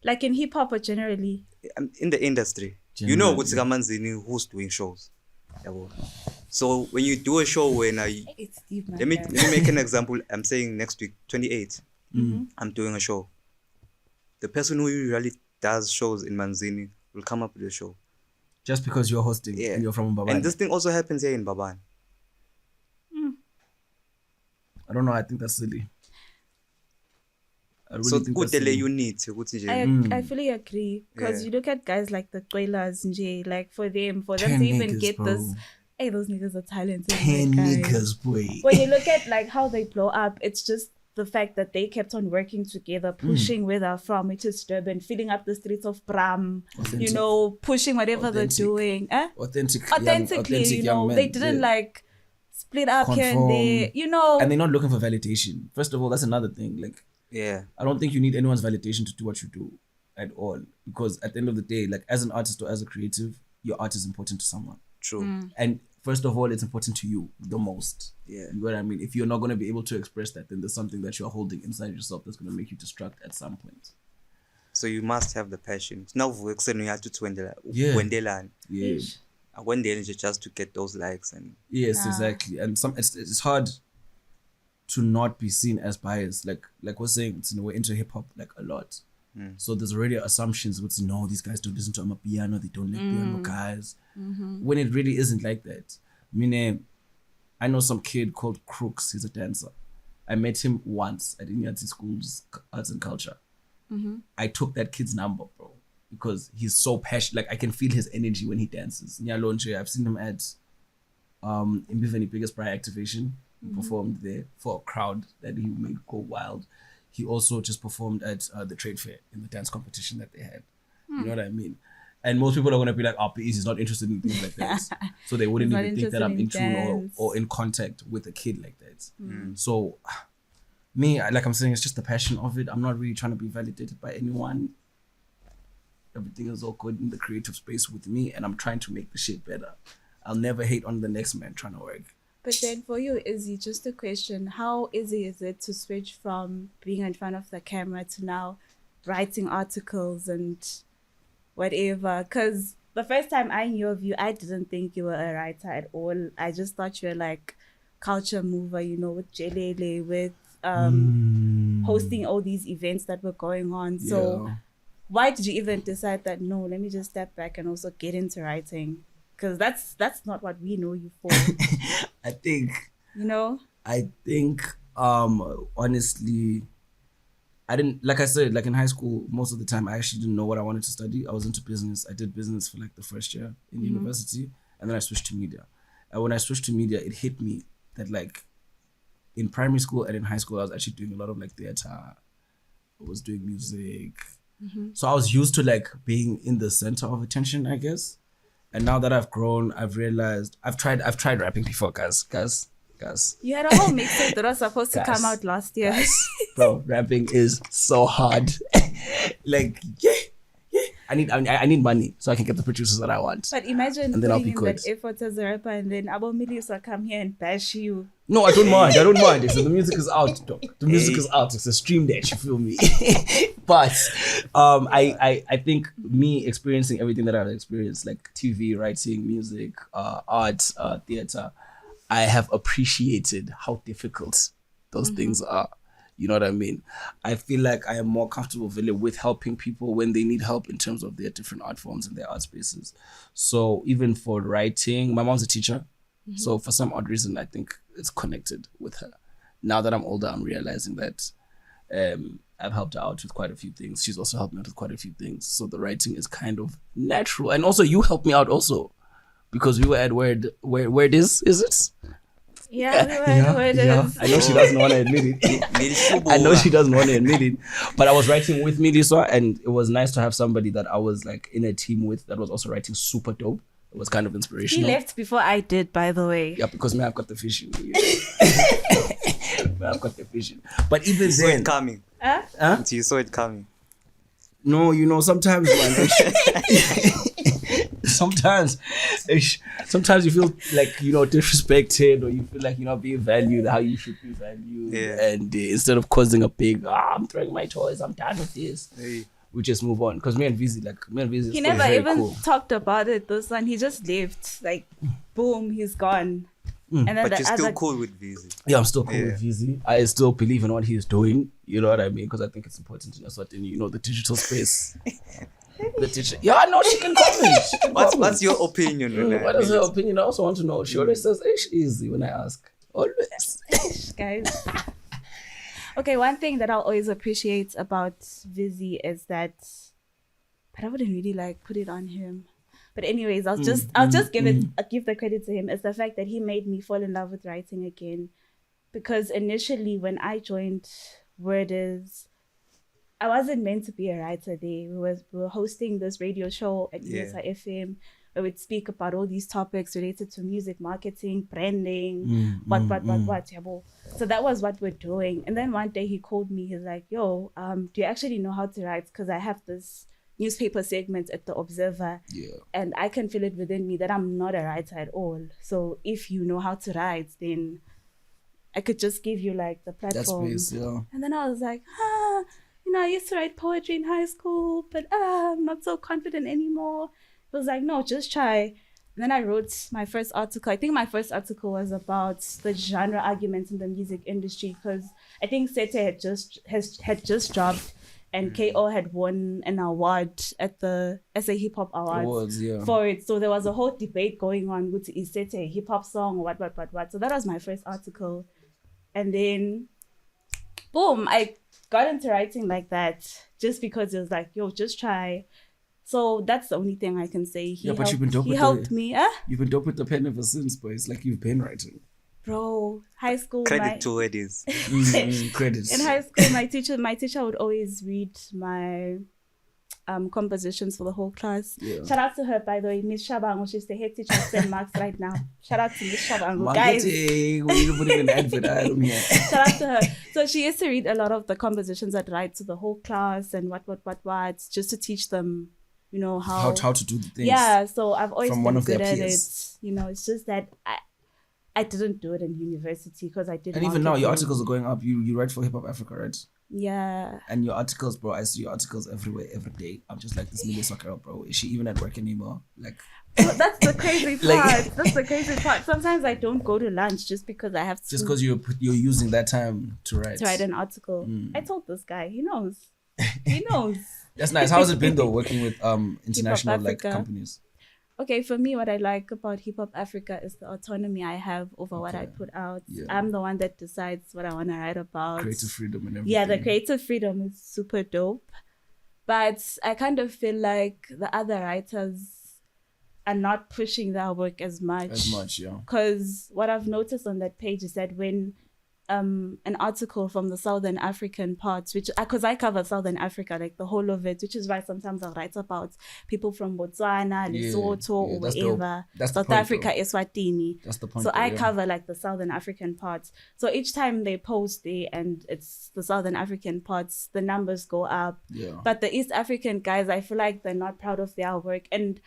Like in hip hop or generally. In the industry. Generally, You know what's Manzini who's doing shows. Yeah, well. So when you do a show when It's deep, my let me guy. make an example. I'm saying next week, 28, I'm doing a show. The person who usually does shows in Manzini will come up with a show. Just because you're hosting Yeah. and you're from Baban. And this thing also happens here in Baban. I don't know. I think that's silly. I really So think good that's silly. you need to I fully agree because Yeah. you look at guys like the Kwelas and like for them 10 to even niggas, get bro. this, hey, those niggas are talented. 10 my guy. niggas, boy. When you look at like how they blow up, it's just the fact that they kept on working together, pushing where they're from, which is Durban, filling up the streets of Bram, Authentic. pushing whatever Authentic. they're doing. Authentic, Authentically, young men. they didn't Yeah. like split up here and Conform. there, And they're not looking for validation. First of all, that's another thing. Like, Yeah. I don't think you need anyone's validation to do what you do at all. Because at the end of the day, like as an artist or as a creative, your art is important to someone. True. And first of all, it's important to you the most. Yeah. You know what I mean? If you're not going to be able to express that, then there's something that you're holding inside yourself that's going to make you distract at some point. So you must have the passion. Now we have to Yeah. Wendelan. Yeah. I want the energy just to get those likes and Yes, exactly. And it's hard to not be seen as biased. Like we're saying, it's, we're into hip hop like a lot. So there's already assumptions which these guys don't listen to Amapiano, they don't like piano guys. When it really isn't like that. I mean, I know some kid called Crooks, he's a dancer. I met him once at Inyati School's Arts and Culture. I took that kid's number, bro, because he's so passionate. Like I can feel his energy when he dances. Nyalonche, I've seen him at Mbiveni Biggest Prior Activation. He performed there for a crowd that he made go wild. He also just performed at the trade fair in the dance competition that they had. You know what I mean? And most people are going to be like, oh, he's not interested in things like that. So they wouldn't even think that I'm in tune or in contact with a kid like that. So me, like I'm saying, it's just the passion of it. I'm not really trying to be validated by anyone. Everything is all good in the creative space with me, and I'm trying to make the shit better. I'll never hate on the next man trying to work. But then for you, Izzy, just a question. How easy is it to switch from being in front of the camera to now writing articles and whatever? Because the first time I knew of you, I didn't think you were a writer at all. I just thought you were like culture mover, with Jelele, with hosting all these events that were going on. So why did you even decide that, no, let me just step back and also get into writing? Because that's not what we know you for. I think, honestly, I didn't, like I said, like in high school, most of the time, I actually didn't know what I wanted to study. I was into business. I did business for like the first year in university, and then I switched to media. And when I switched to media, it hit me that like in primary school and in high school, I was actually doing a lot of like theater. I was doing music. So I was used to like being in the center of attention, I guess. And now that I've grown, I've realized I've tried rapping before, guys. You had a whole mixtape that was supposed to come out last year. Bro, rapping is so hard. Like, I need money so I can get the producers that I want. But imagine and then putting in that effort as a rapper, and then Milliswa come here and bash you. No, I don't mind. So the music is out, dog. The music is out. It's a stream that, you feel me? But I think me experiencing everything that I've experienced, like TV, writing, music, art, theater, I have appreciated how difficult those things are. You know what I mean? I feel like I am more comfortable with helping people when they need help in terms of their different art forms and their art spaces. So even for writing, my mom's a teacher. So for some odd reason, I think it's connected with her. Now that I'm older, I'm realizing that I've helped her out with quite a few things. She's also helped me out with quite a few things. So the writing is kind of natural. And also you helped me out also, because we were at where is it? Yeah, where it is. I know she doesn't want to admit it. But I was writing with Milliswa, and it was nice to have somebody that I was like in a team with that was also writing super dope. It was kind of inspirational. He left before I did, by the way. Yeah, because I've got the vision. I've got the vision. But even you saw it coming. You saw it coming. No, sometimes, man. sometimes you feel like, disrespected, or you feel like you're not being valued how you should be valued. Yeah. And instead of causing a big, I'm throwing my toys, I'm done with this. Hey. We just move on. Because me and Vizzy, he never even talked about it, this one. He just left. Like, boom, he's gone. And then but you're still cool with Vizzy. Yeah, I'm still cool with Vizzy. I still believe in what he's doing. You know what I mean? Because I think it's important in Eswatini, the digital space. Yeah, no, she can comment. What's your opinion on that? What is her opinion? I also want to know. She always says, easy when I ask. Always. Guys. Okay, one thing that I'll always appreciate about Vizzy is that, but I wouldn't really put it on him. But anyways, I'll just give the credit to him. It's the fact that he made me fall in love with writing again. Because initially when I joined Word Is, I wasn't meant to be a writer there. We were hosting this radio show at Milliswa FM where we'd speak about all these topics related to music, marketing, branding, what. So that was what we're doing. And then one day he called me. He's like, yo, do you actually know how to write? Because I have this newspaper segment at The Observer. Yeah. And I can feel it within me that I'm not a writer at all. So if you know how to write, then I could just give you the platform. That space, yeah. And then I was like, I used to write poetry in high school, but I'm not so confident anymore. He was like, no, just try. then I wrote my first article. I think my first article was about the genre arguments in the music industry, because I think Sete had just dropped, and KO had won an award at the SA Hip Hop Awards for it. So there was a whole debate going on, is Sete a hip hop song or what. So that was my first article. And then, boom, I got into writing like that, just because it was like, yo, just try. So that's the only thing I can say. But you've been dope. He helped me. You've been dope with the pen ever since, but it's like you've been writing. Bro, high school. Credit to it is. Credits. In high school, my teacher would always read my compositions for the whole class. Yeah. Shout out to her, by the way, Miss Shabango. She's the head teacher at St. Mark's right now. Shout out to Miss Shabango, guys. We're putting an advert item here. Shout out to her. So she used to read a lot of the compositions I'd write to the whole class and what, just to teach them, you know, how to do the things. Yeah, so I've always from been one of good their at peers. it. You know, it's just that I didn't do it in university because I did. And even now, your articles are going up. You write for Hip Hop Africa, right? Yeah. And your articles, bro, I see your articles everywhere, every day. I'm just like, this Milliswa girl, bro. Is she even at work anymore? Like, that's the crazy part. That's the crazy part. Sometimes I don't go to lunch just because I have to. Just because you're using that time to write. To write an article. I told this guy. He knows. He knows. That's nice. How's it been though, working with international like companies? Okay, for me, what I like about Hip Hop Africa is the autonomy I have over what I put out. Yeah. I'm the one that decides what I want to write about. Creative freedom and everything. Yeah, the creative freedom is super dope. But I kind of feel like the other writers are not pushing their work as much. Yeah. Because what I've noticed on that page is that when an article from the Southern African parts, which because I cover Southern Africa, like the whole of it, which is why sometimes I'll write about people from Botswana, Lesotho, or wherever, South Africa, Eswatini. That's the point. So I cover like the Southern African parts. So each time they post there and it's the Southern African parts, the numbers go up. Yeah. But the East African guys, I feel like they're not proud of their work. And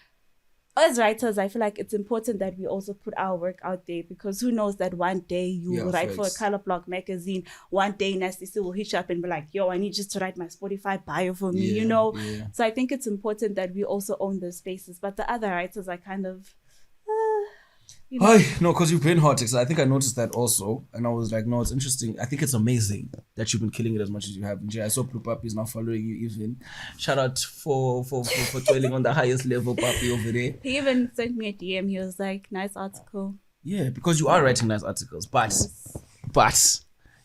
as writers, I feel like it's important that we also put our work out there, because who knows that one day you will write for a Color Block magazine. One day Nasty C will hit you up and be like, yo, I need you to write my Spotify bio for me, you know? Yeah. So I think it's important that we also own those spaces. But the other writers are kind of... you know. No, because you've been hot. So I think I noticed that also. And I was like, no, it's interesting. I think it's amazing that you've been killing it as much as you have. And I saw Blue Papi is now following you even. Shout out for toiling on the highest level, Papi, over there. He even sent me a DM. He was like, nice article. Yeah, because you are writing nice articles. But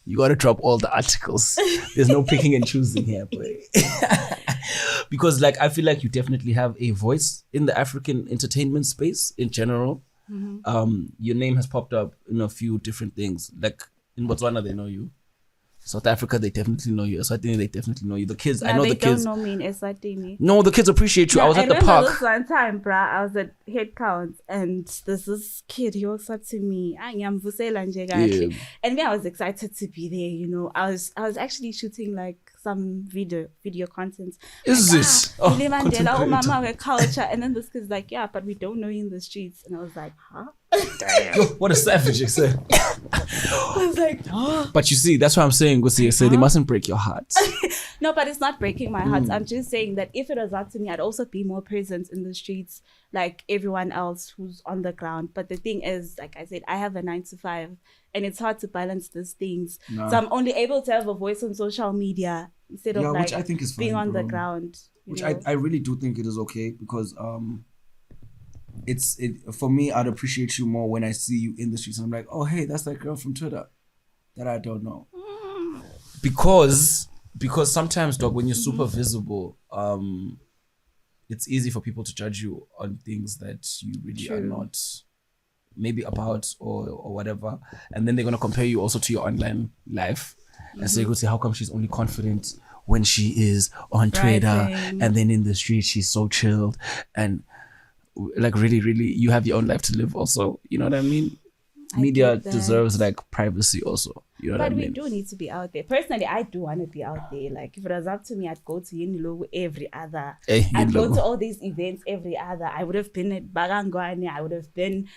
you got to drop all the articles. There's no picking and choosing here, boy. Because like I feel like you definitely have a voice in the African entertainment space in general. Mm-hmm. Your name has popped up in a few different things. Like in Botswana, they know you. South Africa, they definitely know you. Eswatini, they definitely know you. The kids, I know the kids. They don't know me in Eswatini. No, the kids appreciate you. I was at the park. This one time, bruh, I was at head count, and there's this kid. He walks up to me, and me, I was excited to be there. You know, I was actually shooting like some video content. Is like, this? Mandela, culture, and then this kid's like, yeah, but we don't know you in the streets, and I was like, huh? Damn. Yo, what a savage, you said. I was like, huh? But you see, that's what I'm saying, Gusi. They mustn't break your heart. No, but it's not breaking my heart. I'm just saying that if it was up to me, I'd also be more present in the streets like everyone else who's on the ground. But the thing is, like I said, I have a 9-to-5 and it's hard to balance these things. No. So I'm only able to have a voice on social media instead of like which I think is fine, being on the ground. Which I really do think it is okay, because it's for me, I'd appreciate you more when I see you in the streets and I'm like, oh hey, that's that girl from Twitter that I don't know. Because sometimes, dog, when you're super visible, it's easy for people to judge you on things that you really are not maybe about or whatever. And then they're gonna compare you also to your online life. And so you go say, how come she's only confident when she is on Twitter and then in the street she's so chilled? And like really, really, you have your own life to live also. You know what I mean? Media deserves like privacy also. You know what I mean? But we do need to be out there. Personally, I do want to be out there. Like if it was up to me, I'd go to Unilogo every other. I'd go to all these events every other. I would have been at Bagangwane. I would have been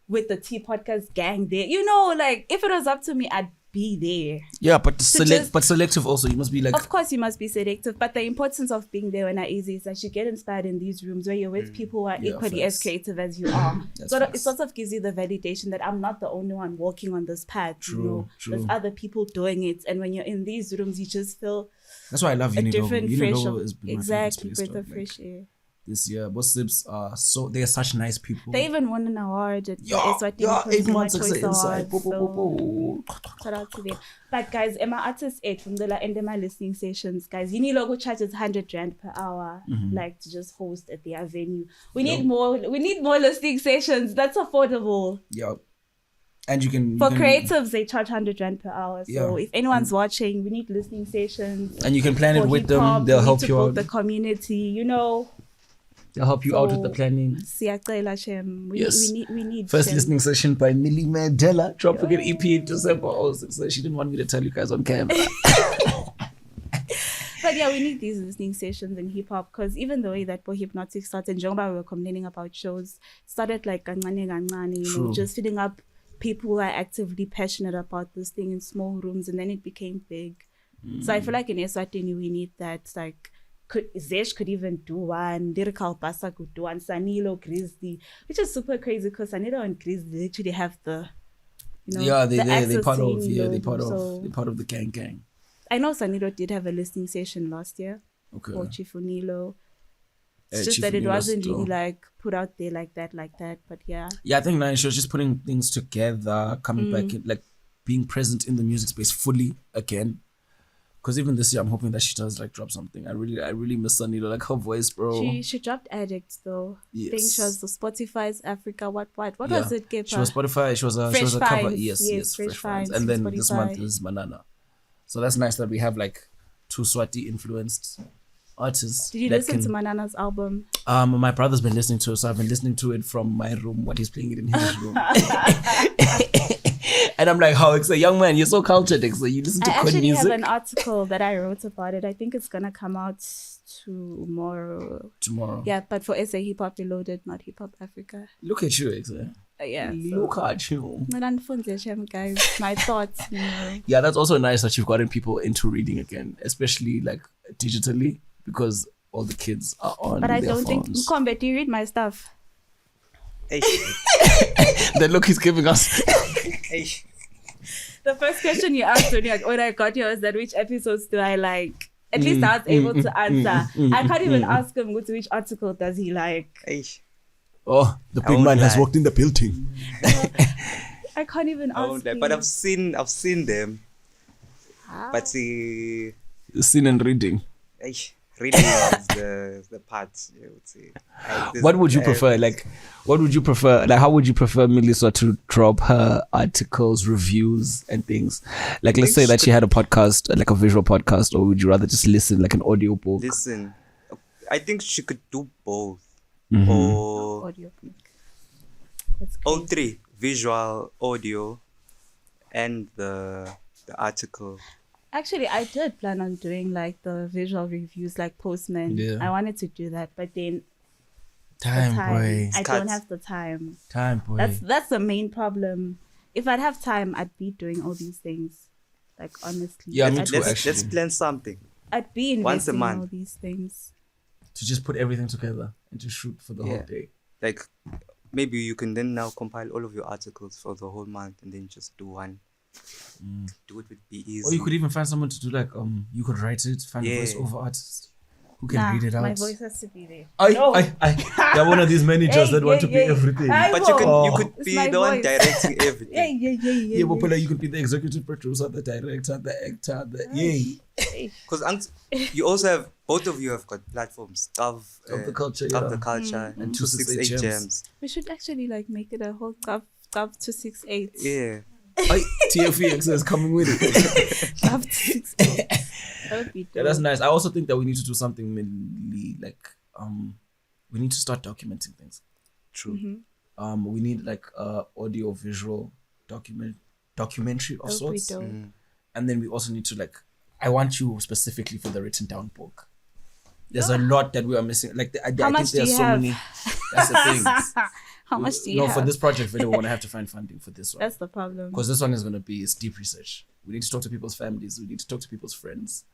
with the Tea Podcast gang there. You know, like if it was up to me, I'd be there. Yeah, but just- but selective also. You must be like Of course, you must be selective, but the importance of being there when I easy is that you get inspired in these rooms where you're with people who are Yeah, equally facts. as creative as you are. That's So it facts. sort of gives you the validation that I'm not the only one walking on this path. True. There's other people doing it, and when you're in these rooms, you just feel that's why I love a Unilogo. different fresh, Unilogo has been my favorite exactly, place, breath dog. of fresh air. This year, both sips are they are such nice people. They even won an award at the yeah, Eswatini 8 Consumer months Choice inside. Awards, so shout out to them. But guys, Emma Artist 8 from the end of my listening sessions, guys, Unilogo charges 100 rand per hour, like to just host at their venue. We need more listening sessions. That's affordable. Yeah. And you can For creatives, they charge 100 rand per hour. So Yeah. if anyone's watching, we need listening sessions. and you can plan it For with hip-hop, them. They'll we need help to you build out. the community, They'll help you out with the So- planning. Siyacela, Shem. Yes. We need First Shem. listening session by Millie Mandela. Dropping an EP in December. Oh, so she didn't want me to tell you guys on camera. But yeah, we need these listening sessions in hip hop because even the way that Bo Hypnotic started, Jongba, we were complaining about shows, started like kancane kancane, True. just filling up people who are actively passionate about this thing in small rooms, and then it became big. So I feel like in Eswatini we need that. Like, Zesh could even do one, Lyrical Basa could do one, Sanilo, Grizzly, which is super crazy because Sanilo and Grizzly literally have the, yeah, the they're access part to of Unilogo. they're part of the gang. I know Sanilo did have a listening session last year. Okay. Or Chifunilo. It's Yeah, just that it Chifunilo wasn't still. really like put out there like that. But yeah. Yeah, I think now she was just putting things together, coming back in, like being present in the music space fully again. Because even this year, I'm hoping that she does like drop something. I really miss Sanilo, like her voice, bro. She dropped Addict though. I think Yes. she was the Spotify's Africa. What Yeah. was it, Kepa? She was Spotify. She was a Fresh cover. Finds. Yes, Fresh Fresh Finds. Finds And then on this Spotify. month is Banana. So that's nice that we have like 2 Swati influenced artists. Did you that listen can- to Manana's album? My brother's been listening to it, so I've been listening to it from my room while he's playing it in his room. And I'm like, how excited, young man, you're so cultured, so you listen to I Kon actually music have an article that I wrote about it. I think it's gonna come out tomorrow. tomorrow. Yeah, but for SA Hip Hop Reloaded, not Hip Hop Africa. Look at you, Exa. Yeah. Look at you. Guys, my thoughts. Yeah, that's also nice that you've gotten people into reading again, especially like digitally, because all the kids are on But I their don't think phones. Mkombe, do you read my stuff? Hey, The look he's giving us. hey. The first question you asked when I got here was that which episodes do I like? At least I was able to answer. I can't even ask him which article does he like. Hey. Oh, the I big won't man has lie. walked in the building. I can't even I ask won't lie, him. but I've seen them. Ah. But see, Seen and reading. reading was the part, I would say. What would you prefer? Like, what would you prefer? Like, how would you prefer Milliswa to drop her articles, reviews, and things? Like, let's say that she had a podcast, like a visual podcast, or would you rather just listen, like an audio book? Listen, I think she could do both. Mhm. Or Audio book. That's all crazy. three: visual, audio, and the article. Actually, I did plan on doing like the visual reviews, like Postman. Yeah. I wanted to do that, but then Time, the time. boy. I Cuts. don't have the time. Time, boy. That's the main problem. If I'd have time, I'd be doing all these things. Like honestly, Yeah, me I'd, too, Let's actually. plan something. I'd be Once a investing in month. all these things. To just put everything together and to shoot for the whole Yeah. day. Like maybe you can then now compile all of your articles for the whole month and then just do one. Do it would be easy. Or you could even find someone to do like you could write it, find a Yeah. voiceover artist who can Nah, read it out. my voice has to be there. They're one of these managers Hey, that want to yeah, be everything. I But know. you could It's be my the one voice. directing everything. Yeah, but Pela, you could be the executive producer, the director, the actor, Because you also have, both of you have got platforms. Of the culture, Of yeah. the culture. And And 268 268 Gems. Gems. We should actually like make it a whole gov 268. Yeah. TFEX is coming with it. Gov 268. That would be dope. Yeah, that's nice. I also think that we need to do something mainly like we need to start documenting things. True. We need like audio visual documentary of That would be sorts. dope. And then we also need to like I want you specifically for the written down book. There's a lot that we are missing. Like I think much do there's you so have? many. That's the thing. How much do you No, have? for this project, we're gonna have to find funding for this one. That's the problem. Because this one is gonna be it's deep research. We need to talk to people's families. We need to talk to people's friends.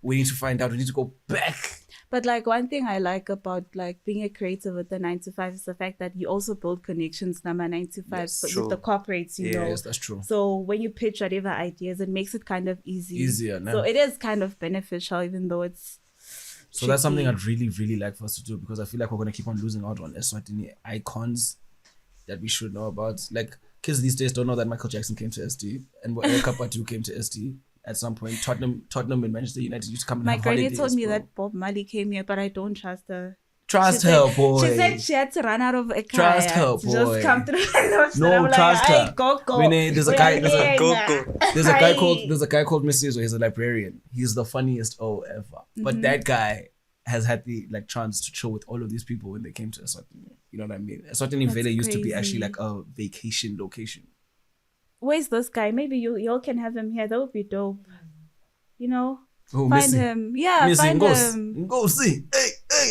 We need to find out. We need to go back. But like one thing I like about like being a creative with the 9 to 5 is the fact that you also build connections number 9 to 5 Yes, but true. with the corporates, you know. Yes, that's true. So when you pitch whatever ideas, it makes it kind of Easier, no? So it is kind of beneficial, even though it's So that's something tricky. I'd really, really like for us to do, because I feel like we're going to keep on losing out on Eswatini icons that we should know about. Like, kids these days don't know that Michael Jackson came to ST and Erica Badu came to ST at some point. Tottenham and Manchester United used to come and My have granny holidays, told me bro. that Bob Marley came here, but I don't trust her. Trust She her, said- boy. She said she had to run out of a car Trust her, to boy. just come through. No, trust her. Go. There's a guy. Go. There's a guy called Milliswa. He's a librarian. He's the funniest ever. But that guy has had the like chance to chill with all of these people when they came to Eswatini. You know what I mean? Eswatini That's Vele used to be actually crazy. like a vacation location. Where's this guy? Maybe y'all can have him here. That would be dope. You know, Who, find Missy? him. Yeah, Missy, find go, him. go see. Hey.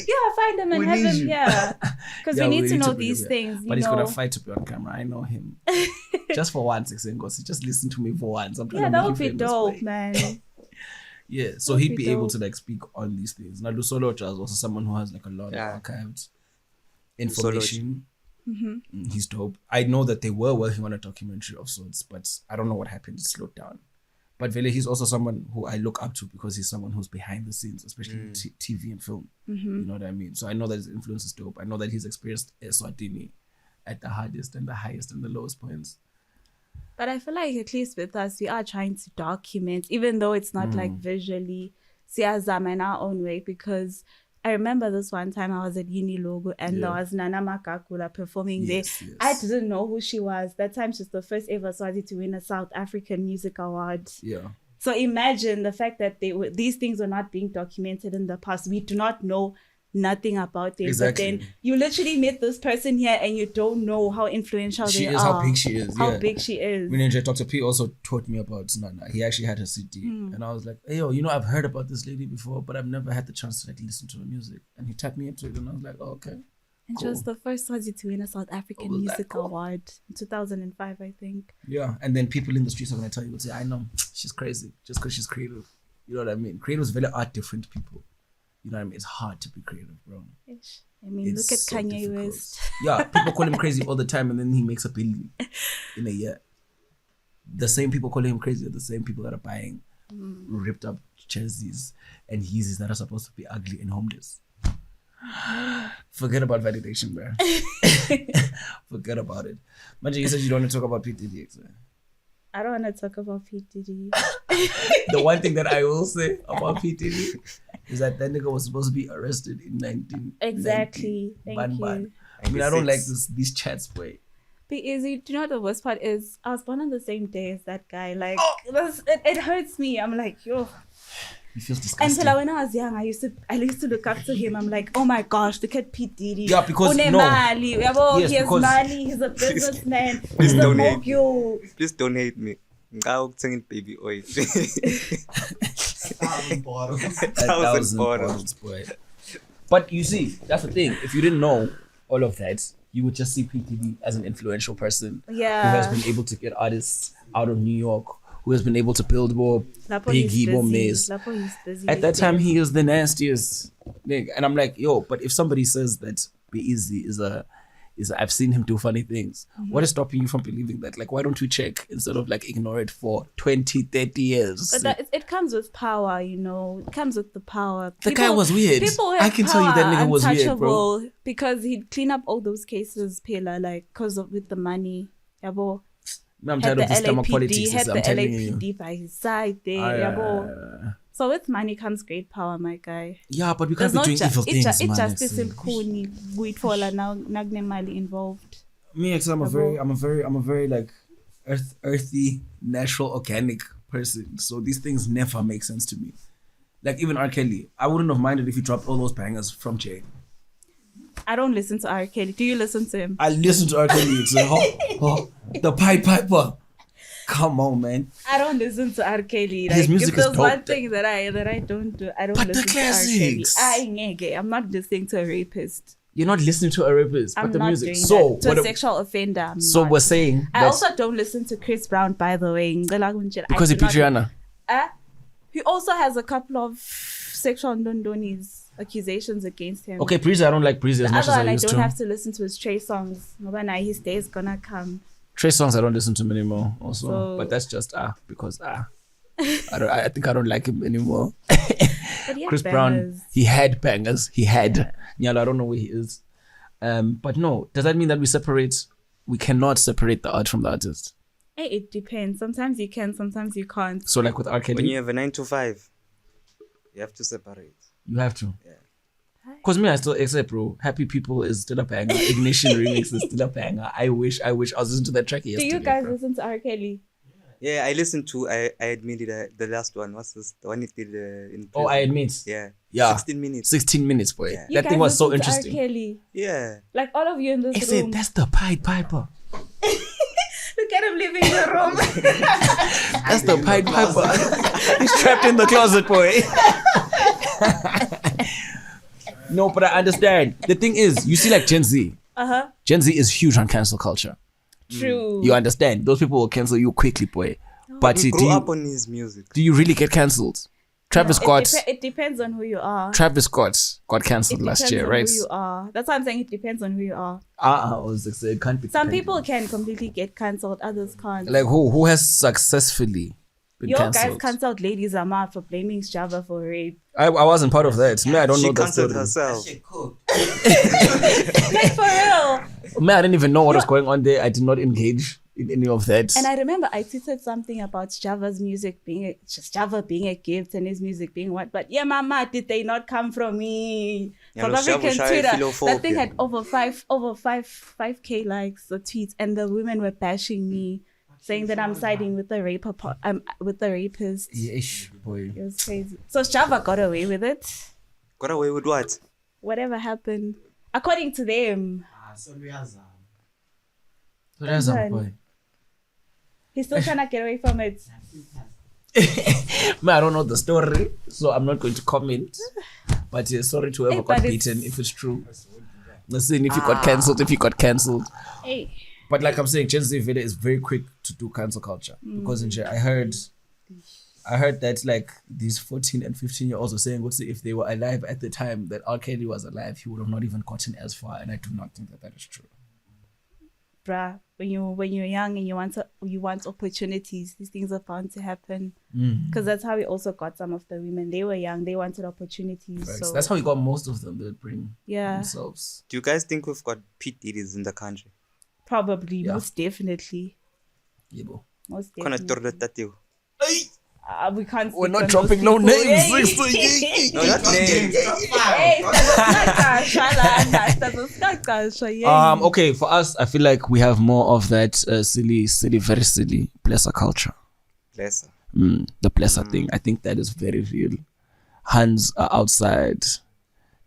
Yeah, find him and We have need him you. here. Because Yeah, we need to know bring these him here. things. But you he's know. gonna fight to be on camera. I know him. Just for once, Ngozi. Just listen to me for once. I'm trying Yeah, to that make would you be famous, dope, boy. man. Yeah, so That'd he'd be be able dope. to like speak on these things. Now, Lusolocha is also someone who has like a lot Yeah. of archived information. Mm-hmm. He's dope. I know that they were working on a documentary of sorts, but I don't know what happened. It slowed down. But Vele, he's also someone who I look up to because he's someone who's behind the scenes, especially in TV and film. You know what I mean? So I know that his influence is dope. I know that he's experienced Eswatini at the hardest and the highest and the lowest points. But I feel like at least with us, we are trying to document, even though it's not Mm. like visually, siyazama in our own way. Because I remember this one time I was at Uni Logo and there Yeah. was Nana Makakula performing Yes, there. yes. I didn't know who she was. That time she's the first ever Swazi to win a South African Music Award. Yeah. So imagine the fact that these things were not being documented in the past. We do not know nothing about them. Exactly. But then you literally met this person here and you don't know how influential She they is, are. how big she is. How yeah. big she is. When Dr. P also taught me about Nana. He actually had her CD. And I was like, hey, yo, I've heard about this lady before, but I've never had the chance to like listen to her music. And he tapped me into it and I was like, oh, okay. And she was the first Swazi to win a South African was that Music cool? Award in 2005, I think. Yeah. And then people in the streets are going to tell you, say, I know, she's crazy just because she's creative. You know what I mean? Creatives really are different people. You know what I mean? It's hard to be creative, bro. Ish. I mean, It's look at so Kanye difficult. West. Yeah, people call him crazy all the time and then he makes $1 billion in a year. The same people calling him crazy are the same people that are buying ripped up jerseys and Yeezys that are supposed to be ugly and homeless. Forget about validation, bro. Forget about it. Imagine you said you don't want to talk about PTDX. I don't want to talk about P. Diddy. The one thing that I will say about PTD is that nigga was supposed to be arrested in 1990. Exactly. Thank you. I mean, I don't like 96. these chats, boy. Be easy. Do you know what the worst part is? I was born on the same day as that guy. Like, it hurts me. I'm like, yo. He feels disgusting. Until when I was young, I used to look up to him. I'm like, oh my gosh, look at P. Diddy. Yeah, because no. Mali. Yes, He has because- money. He's a businessman. Please He's a don't hate me. mogul. Please don't hate me. Ngao singing baby oil. 1,000 bottles. bottles, boy. But you see, that's the thing. If you didn't know all of that, you would just see PTV as an influential person who has Yeah. been able to get artists out of New York, who has been able to build more Lapo big he's Igbo busy. maze. Lapo he's busy. At that time, he is the nastiest nigga. And I'm like, yo, but if somebody says that Be Easy is I've seen him do funny things, what is stopping you from believing that? Like, why don't you check instead of like ignore it for 20, 30 years? But it comes with power, you know. It comes with the power. The guy was weird. People I can tell you that power, nigga was weird, bro. untouchable, because he'd clean up all those cases, Pela, like, because of with the money. Yabo. I'm Had tired the of this stomach politics. LAPD, had I'm the telling you. LAPD by his side there. Yabo. So with money comes great power, my guy. Yeah, but we can't There's be no doing evil things, it's man. justice in Kuni. Guitfola now nagne mali involved. Me, I'm a very like earthy, natural, organic person. So these things never make sense to me. Like even R. Kelly, I wouldn't have minded if he dropped all those bangers from jail. I don't listen to R. Kelly. Do you listen to him? I listen to R. Kelly. It's like, the Pied Piper. Come on, man. I don't listen to R. Kelly. Like, His music if is there's dope. one thing that I don't do, I don't But the listen to R. Kelly. classics. I'm not listening to a rapist. You're not listening to a rapist, I'm but the not music. doing So that. To what? a sexual offender. I'm So not. we're saying I that also don't listen to Chris Brown, by the way. because he beat Rihanna. He also has a couple of sexual ndondonis accusations against him. Okay, Breezy, I don't like Breezy as The much other as one, I I used don't to. have to listen to his Trey songs. Nobody, his day is gonna come. Trey songs I don't listen to him anymore. Also, So- but that's just because I think I don't like him anymore. But he had Chris Brown, bangers. he had bangers. He had. Nyala, I don't know where he is. But no, does that mean that we cannot separate the art from the artist? Hey, it depends. Sometimes you can, sometimes you can't. So like with R. When Kelly, you have a 9 to 5, you have to separate. you have to. Yeah. Cause me, I still accept, bro. Happy People is still a banger. Ignition Remix is still a banger. I wish I was listening to that track yesterday. Do you guys bro. listen to R. Kelly? Yeah, I listened to, I admitted the last one. What's this? The one he did in Oh, I prison. admit. Yeah. Yeah. 16 minutes. 16 minutes, boy. Yeah. You That guys thing was so listen to interesting. R. Kelly. Yeah. Like all of you in I this said, room. that's the Pied Piper. Look at him leaving the room. That's the Pied Piper. He's trapped in the closet, boy. No, but I understand. The thing is, you see like Gen Z. Gen Z is huge on cancel culture. True. You understand? Those people will cancel you quickly, boy. But We see, grew up on his music. do you really get cancelled? Travis Scott. It depends on who you are. Travis Scott got It cancelled depends last year, on right? who you are. That's why I'm saying it depends on who you are. I was like, it can't be. Some people can completely get cancelled, others can't. like who has successfully been Your guys cancelled? cancelled Lady Zama for blaming Java for rape. I wasn't part of that. Me, I don't She know the cancelled story. herself. Like for real. Me, I didn't even know what was going on there. I did not engage in any of that. And I remember I tweeted something about Java's music being just Java being a gift and his music being what. But yeah, mama, did they not come from me? Yeah, South no, African Java Twitter. philophobia. That thing had over 5K likes or tweets, and the women were bashing me, saying that I'm siding with the with the rapist. Yeesh, boy. It was crazy. So Java got away with it. Got away with what? Whatever happened, according to them, So that's a boy. he's still trying to get away from it. Man, I don't know the story, so I'm not going to comment. But yeah, sorry to whoever Hey, got but it's- beaten if it's true. Listen, if you got cancelled, Hey. But like I'm saying, Gen Z Villa is very quick to do cancel culture. Because in I heard that like these 14 and 15-year-olds were saying, what's if they were alive at the time that R. Kelly was alive, he would have not even gotten as far. And I do not think that is true. Bruh, when you're young and you want opportunities, these things are bound to happen. Because that's how we also got some of the women. They were young, they wanted opportunities. Right? So So that's how we got most of them. They would bring yeah, themselves. Do you guys think we've got Pete Diddy's in the country? probably, Yeah. most definitely, Yeah, bro. most Kona definitely. Torre Tateo. We can't. We're speak not on dropping those no people. names. Hey. No, not names. Hey, yeah. Okay, for us, I feel like we have more of that silly, very silly blesser culture. Bless her. The blesser thing. I think that is very real. Hands are outside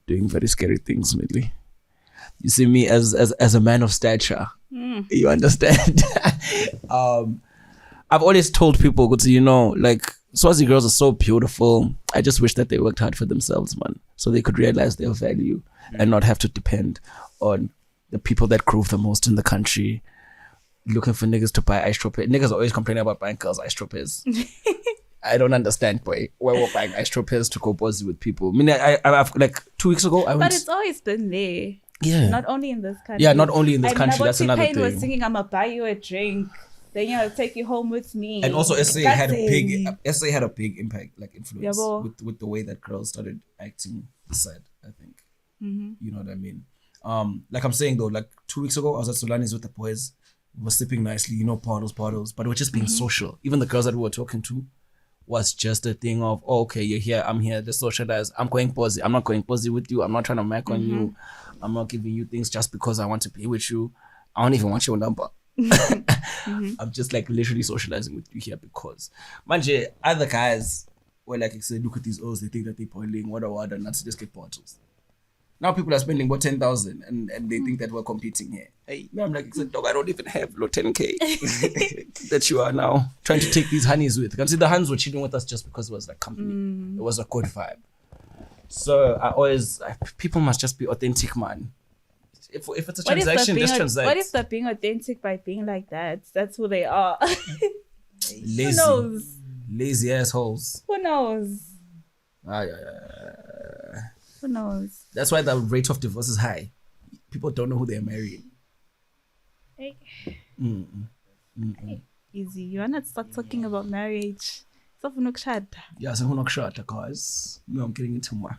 doing very scary things, Millie. You see me as a man of stature. You understand? I've always told people, like, Swazi girls are so beautiful. I just wish that they worked hard for themselves, man. So they could realize their value and not have to depend on the people that groove the most in the country, looking for niggas to buy ice troppers. Niggas are always complaining about buying girls ice troppers. I don't understand, boy. Why we're buying ice troppers to go buzzy with people. I mean, I've like 2 weeks ago, I went. But it's always been there. Yeah. Not only in this country. Yeah, not only in this And country. That's another Pain was thing. singing, "I'ma buy you a drink, then I'll take you home with me." And also, SA had a big impact, like influence Yeah, with the way that girls started acting sad. I think, you know what I mean. Like I'm saying though, like 2 weeks ago, I was at Solani's with the boys. We were sipping nicely, bottles, but we're just being social. Even the girls that we were talking to was just a thing of, oh, okay, you're here, I'm here, let's socialize. I'm going posy. I'm not going posy with you. I'm not trying to mac on you. I'm not giving you things just because I want to be with you. I don't even want your number. I'm just like literally socializing with you here because manje other guys were like say, look at these O's, they think that they're boiling, what, and let's just get bottles. Now people are spending about 10,000 and they think that we're competing here. Hey, no, I'm like, dog, I don't even have 10K that you are now trying to take these honeys with. You can see the hands were chilling with us just because it was like company. It was a good vibe. So people must just be authentic, man. if it's a What if they're transaction, being just transact. what if they're being authentic by being like that? That's who they are. Lazy, Who knows? lazy assholes. Who knows? Ah, Who knows? that's why the rate of divorce is high. People don't know who they're marrying. Hey. Easy. You wanna start talking about marriage? Yeah, so I'm not sure because I'm getting into my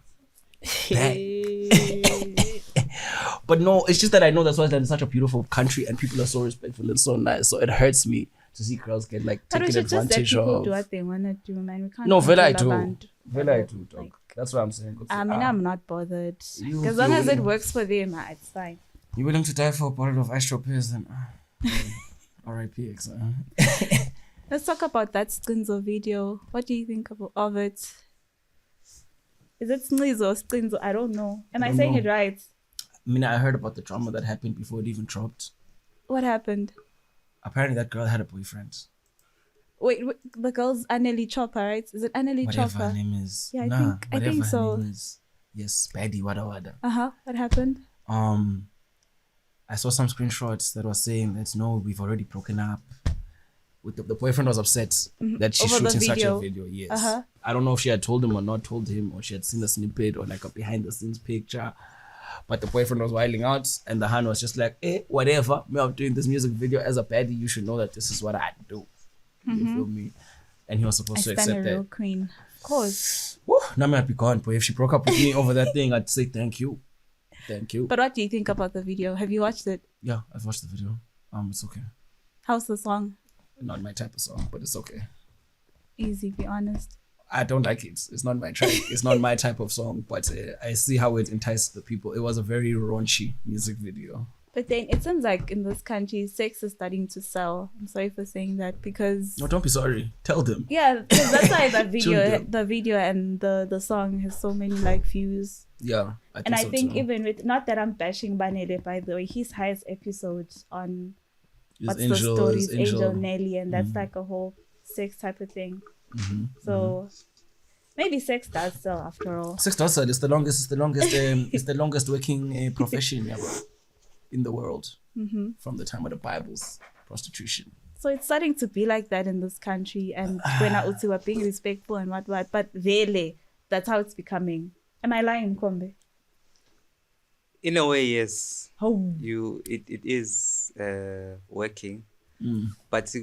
but no, it's just that I know that's why it's such a beautiful country and people are so respectful and so nice. So it hurts me to see girls get like But we taken should just let advantage people of. do what they wanna do, man. We can't. No, Vela I control do. abantu. Vela I do, dog. Like, That's what I'm saying. I mean, I'm not bothered. You- As long as it you- works for them, it's fine. You willing to die for a bottle of Astro Piss then R.I.P. Let's talk about that Stinzo video. What do you think of it? Is it Snizo or Stinzo? I don't know. Am I don't saying know. it right? I mean, I heard about the drama that happened before it even dropped. What happened? Apparently that girl had a boyfriend. Wait, the girl's Anneli Chopper, right? Is it Anneli Whatever Chopper? her name is. Yeah, I whatever think her so. name is. Yes, Paddy, wada. What happened? I saw some screenshots that was saying that no, we've already broken up. With the boyfriend was upset that she's Over the shooting such a video. video. Yes. I don't know if she had told him or not told him, or she had seen a snippet or like a behind the scenes picture. But the boyfriend was wilding out, and the hand was just like, whatever. Me, I'm doing this music video as a baddie. You should know that this is what I do. You feel me? And he was supposed to I stand a accept real that. queen. Of course. Woo, now I'd be gone. But if she broke up with me over that thing, I'd say thank you. Thank you. But what do you think about the video? Have you watched it? Yeah, I've watched the video. It's okay. How's the song? Not my type of song, but it's okay. Easy, be honest. I don't like it. It's not my track. It's not my type of song, but I see how it enticed the people. It was a very raunchy music video. But then it seems like in this country, sex is starting to sell. I'm sorry for saying that because No, don't be sorry. Tell them. yeah, because that's why Tune the video and the song has so many like views. Yeah, And I so think too. even with not that I'm bashing Banele, by the way, his highest episode on His what's Angel, the story his is Angel Nelly, and that's like a whole sex type of thing. So maybe sex does sell after all. Sex does sell. It's the longest. It's the longest working profession ever in the world from the time of the Bibles. Prostitution. So it's starting to be like that in this country, and when I also are being respectful and what, but really, that's how it's becoming. Am I lying, Kombe? In a way, yes. Oh. It is working. But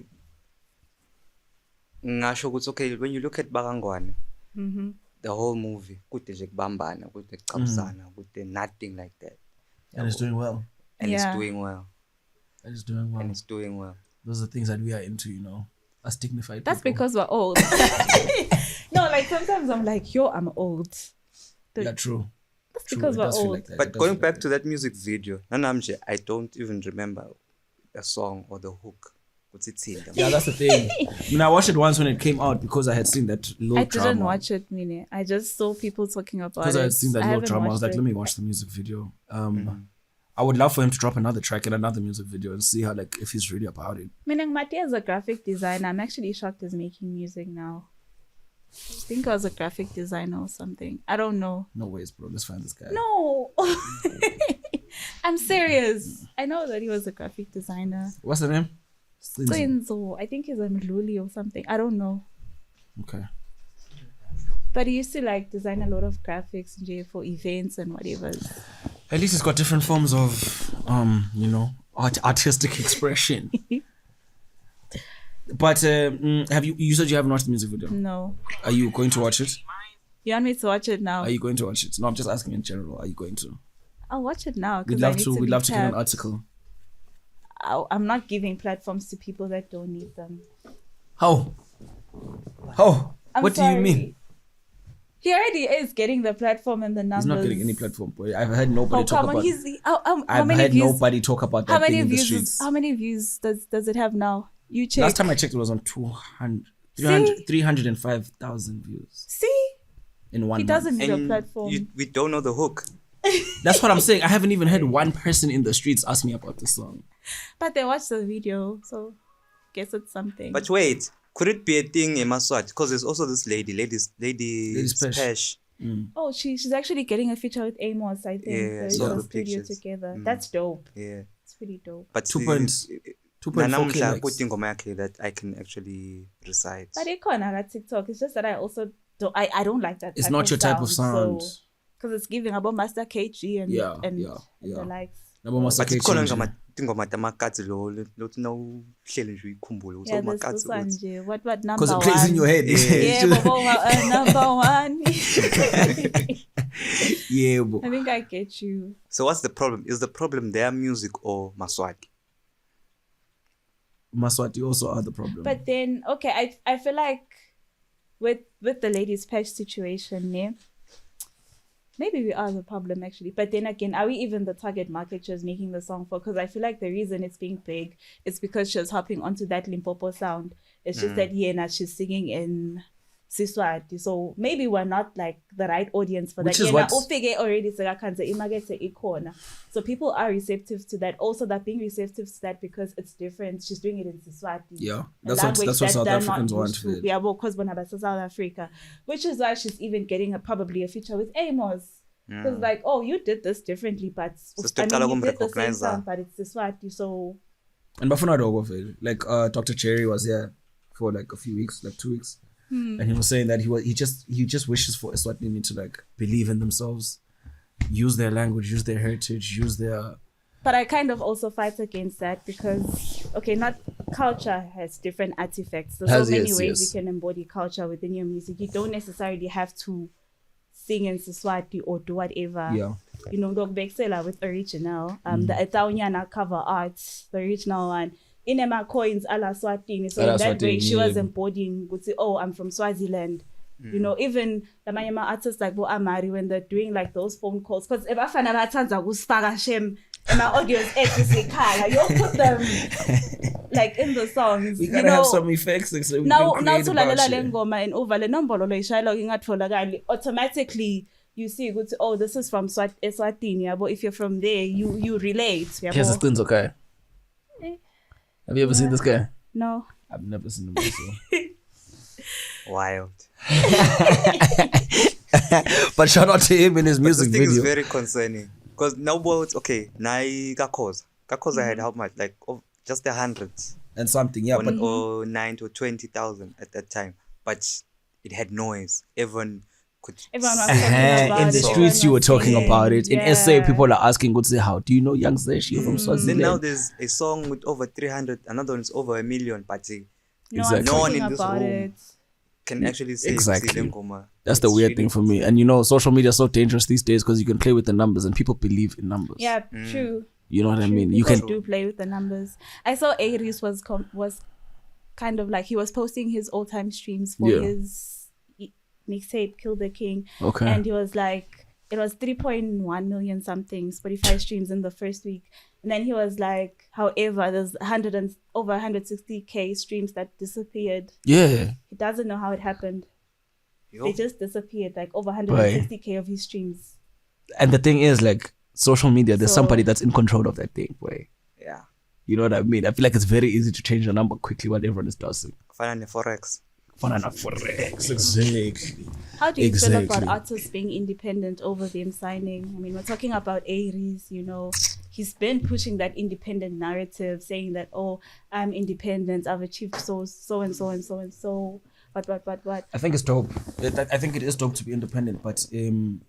ngasho ukuthi okay, when you look at Barangwane, the whole movie, kude nje kubambana, kude kuqabusana, kude nothing like that. And it's doing well. And Yeah. it's doing well. And it's doing well. And it's doing well. Those are things that we are into, you know. Us dignified That's people. because we're old. No, like sometimes I'm like, yo, I'm old. Yeah, true. That's True. because It we're does feel old. like that. It But does going feel back like to that music video, Nanamje, I don't even remember a song or the hook. What's it saying? that. Yeah, that's the thing. I mean, I watched it once when it came out because I had seen that low I drama. didn't watch it, Mine. I just saw people talking about it. Because I had seen that low haven't drama. I was watched like, it. let me watch the music video. I would love for him to drop another track and another music video and see how, like, if he's really about it. Meaning Mati is a graphic designer. I'm actually shocked he's making music now. I think I was a graphic designer or something. I don't know. No ways, bro. Let's find this guy. No. I'm serious. I know that he was a graphic designer. What's the name? Stinzo. I think he's a Mluli or something. I don't know. Okay. But he used to like design a lot of graphics for events and whatever. At least it's got different forms of, you know, artistic expression. But have you said you haven't watched the music video? No. Are you going to watch it? You want me to watch it now? Are you going to watch it? No, I'm just asking in general. Are you going to? I'll watch it now. 'cause We'd I love need to. We'd be love to get an tapped. article. I'm not giving platforms to people that don't need them. How? How? I'm What do you sorry. mean? He already is getting the platform and the numbers. He's not getting any platform, boy. I've heard nobody Oh, talk come on. about. How I've many heard views? nobody talk about How that thing many in the views? streets. How many views does it have now? You check. Last time I checked, it was on 305,000 views See, in 1 he month. doesn't need a And platform. we don't know the hook. That's what I'm saying. I haven't even heard one person in the streets ask me about this song. But they watched the video, so guess it's something. But wait, could it be a thing in Maswat? Because there's also this lady Lady Spesh. Spesh. Oh, she's actually getting a feature with Amos, I think. Yeah, so saw it's the a studio pictures. together. That's dope. Yeah. It's pretty dope. But 2.4K nanamhla likes. kutingoma that I can actually recite. But ikona ka TikTok. It's just that I also don't. I don't like that. It's type not of your type of sound. Because it's giving about Master KG and Yeah. the likes. Number Master But K ikhona change. tingoma tamakatsi lothi nawuhleli nje uyikhumbule ukuthi Yeah, umakatsi this uthi. Sanje. What number Because it one? plays in your head. Yeah, number one. Yeah, bro. I think I get you. So what's the problem? Is the problem their music or Maswati? Maswati also are the problem. But then, okay, I feel like with the ladies' patch situation, yeah, maybe we are the problem actually. But then again, are we even the target market she was making the song for? Because I feel like the reason it's being big is because she was hopping onto that Limpopo sound. It's just that she's singing in Siswati. So maybe we're not like the right audience for Which that. is what- Already imakete. So people are receptive to that. Also, they're being receptive to that because it's different. She's doing it in Siswati. Yeah, A that's language what that South they're Africans not want. used to. Yeah, well, because South Africa, which is why she's even getting probably a feature with Amos. Because like, oh, you did this differently, but you did the same sound, but it's Siswati. So And Bafuna Dogo, like Dr. Cherry was here for like a few weeks, like 2 weeks, and he was saying that he just wishes for Eswatini to like believe in themselves, use their language, use their heritage, use their. But I kind of also fight against that because, okay, not culture has different artifacts. There's so many ways you can embody culture within your music. You don't necessarily have to sing in Siswati or do whatever. Yeah. You know, Dog Bexela with original. The Etaunyana cover art, the original one. Inema coins a la Swatini. So in that way, she was embodying, would say, oh, I'm from Swaziland. You know, even the Mayama artists like Bo Amari, when they're doing like those phone calls, because if I find out Shem and my audio is you'll put them like in the songs. We gotta have some effects so we now can create to shit. ngoma and over le nombolo lo ishayela ngingatholakali automatically you see good, oh, this is from Eswatini, but if you're from there you relate. Here's the things, okay. Have you ever seen this guy? No. I've never seen him before. Wild. But shout out to him in his music This thing video. is very concerning. Because now, okay, Nai Kakoza. Kakoza had how much? Like just the hundreds. And something, yeah. But Or 9 to 20,000 at that time. But it had noise. Everyone was talking about in the it. streets you were talking Singing. about it. In Yeah. SA, people are asking, "Good say how? Do you know Young Zesh? You're from Then Swaziland." now there's a song with over 300, another one is over 1 million, but Exactly. no one in this about room it. can actually say Exactly. Silengoma. That's the It's weird really thing for me. And you know, social media is so dangerous these days because you can play with the numbers and people believe in numbers. Yeah, true. You know what I mean? You People can. do play with the numbers. I saw Aries was kind of like he was posting his all-time streams for his mixtape Kill the King. Okay. And he was like, it was 3.1 million something Spotify streams in the first week. And then he was like, however, there's over 160k streams that disappeared. Yeah. He doesn't know how it happened. Yo. They just disappeared, like over 160k of his streams. And the thing is, like, social media, there's So- somebody that's in control of that thing, boy. Yeah. You know what I mean? I feel like it's very easy to change the number quickly while everyone is dancing. Finally, Forex. Forex, exactly. How do you feel about Exactly. artists being independent over them signing? I mean, we're talking about Aries, you know, he's been pushing that independent narrative, saying that, oh, I'm independent, I've achieved so and so and so and so. What? I think it's dope. I think it is dope to be independent, but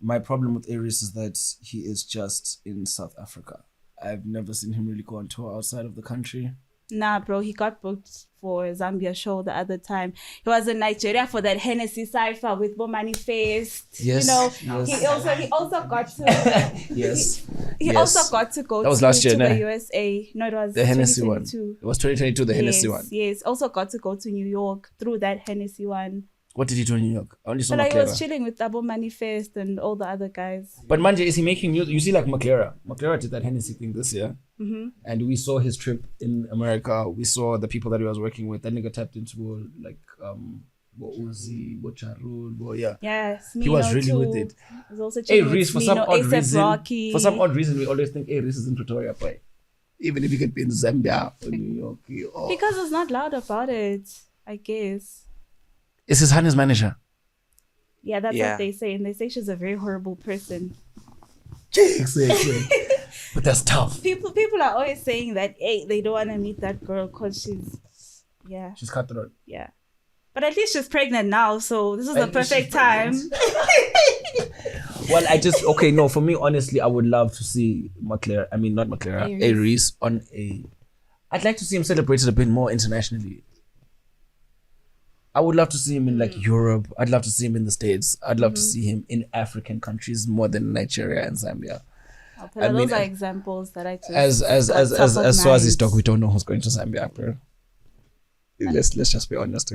my problem with Aries is that he is just in South Africa. I've never seen him really go on tour outside of the country. Nah, bro, he got booked for a Zambia show the other time. He was in Nigeria for that Hennessy Cypher with Bomani Faced. Yes, You know, yes. he also got to Yes. he Yes. also got to go That was last year, to nah? the USA. No, it was The Hennessy one. 2022. It was 2022, the Hennessy one. Yes, also got to go to New York through that Hennessy one. What did he do in New York? I only saw So like he was Maclera. chilling with Double Manifest and all the other guys. But Manje, is he making music? You see, like Maclera. Maclera did that Hennessy thing this year. And we saw his trip in America. We saw the people that he was working with. That nigga tapped into, like, what Uzi, what Charul, what, yeah. Yeah, He was Smino really too. with it. He was also Hey, chilling Reese, with for some Smino, odd A$AP reason, Rocky. we always think, hey, Reese is in Pretoria, boy. Even if he could be in Zambia or New York. Oh. Because it's not loud about it, I guess. Is his hand his manager? Yeah, that's Yeah. what they say. And they say she's a very horrible person. Exactly. But that's tough. People are always saying that, hey, they don't want to meet that girl because She's cutthroat. yeah. But at least she's pregnant now, so this is the At least perfect she's time. Well, for me, honestly, I would love to see Aries on a. I'd like to see him celebrated a bit more internationally. I would love to see him in like Europe. I'd love to see him in the States. I'd love to see him in African countries more than Nigeria and Zambia. Those are examples that I just As Swazi mind. stock, we don't know who's going to Zambia, bro. Let's just be honest.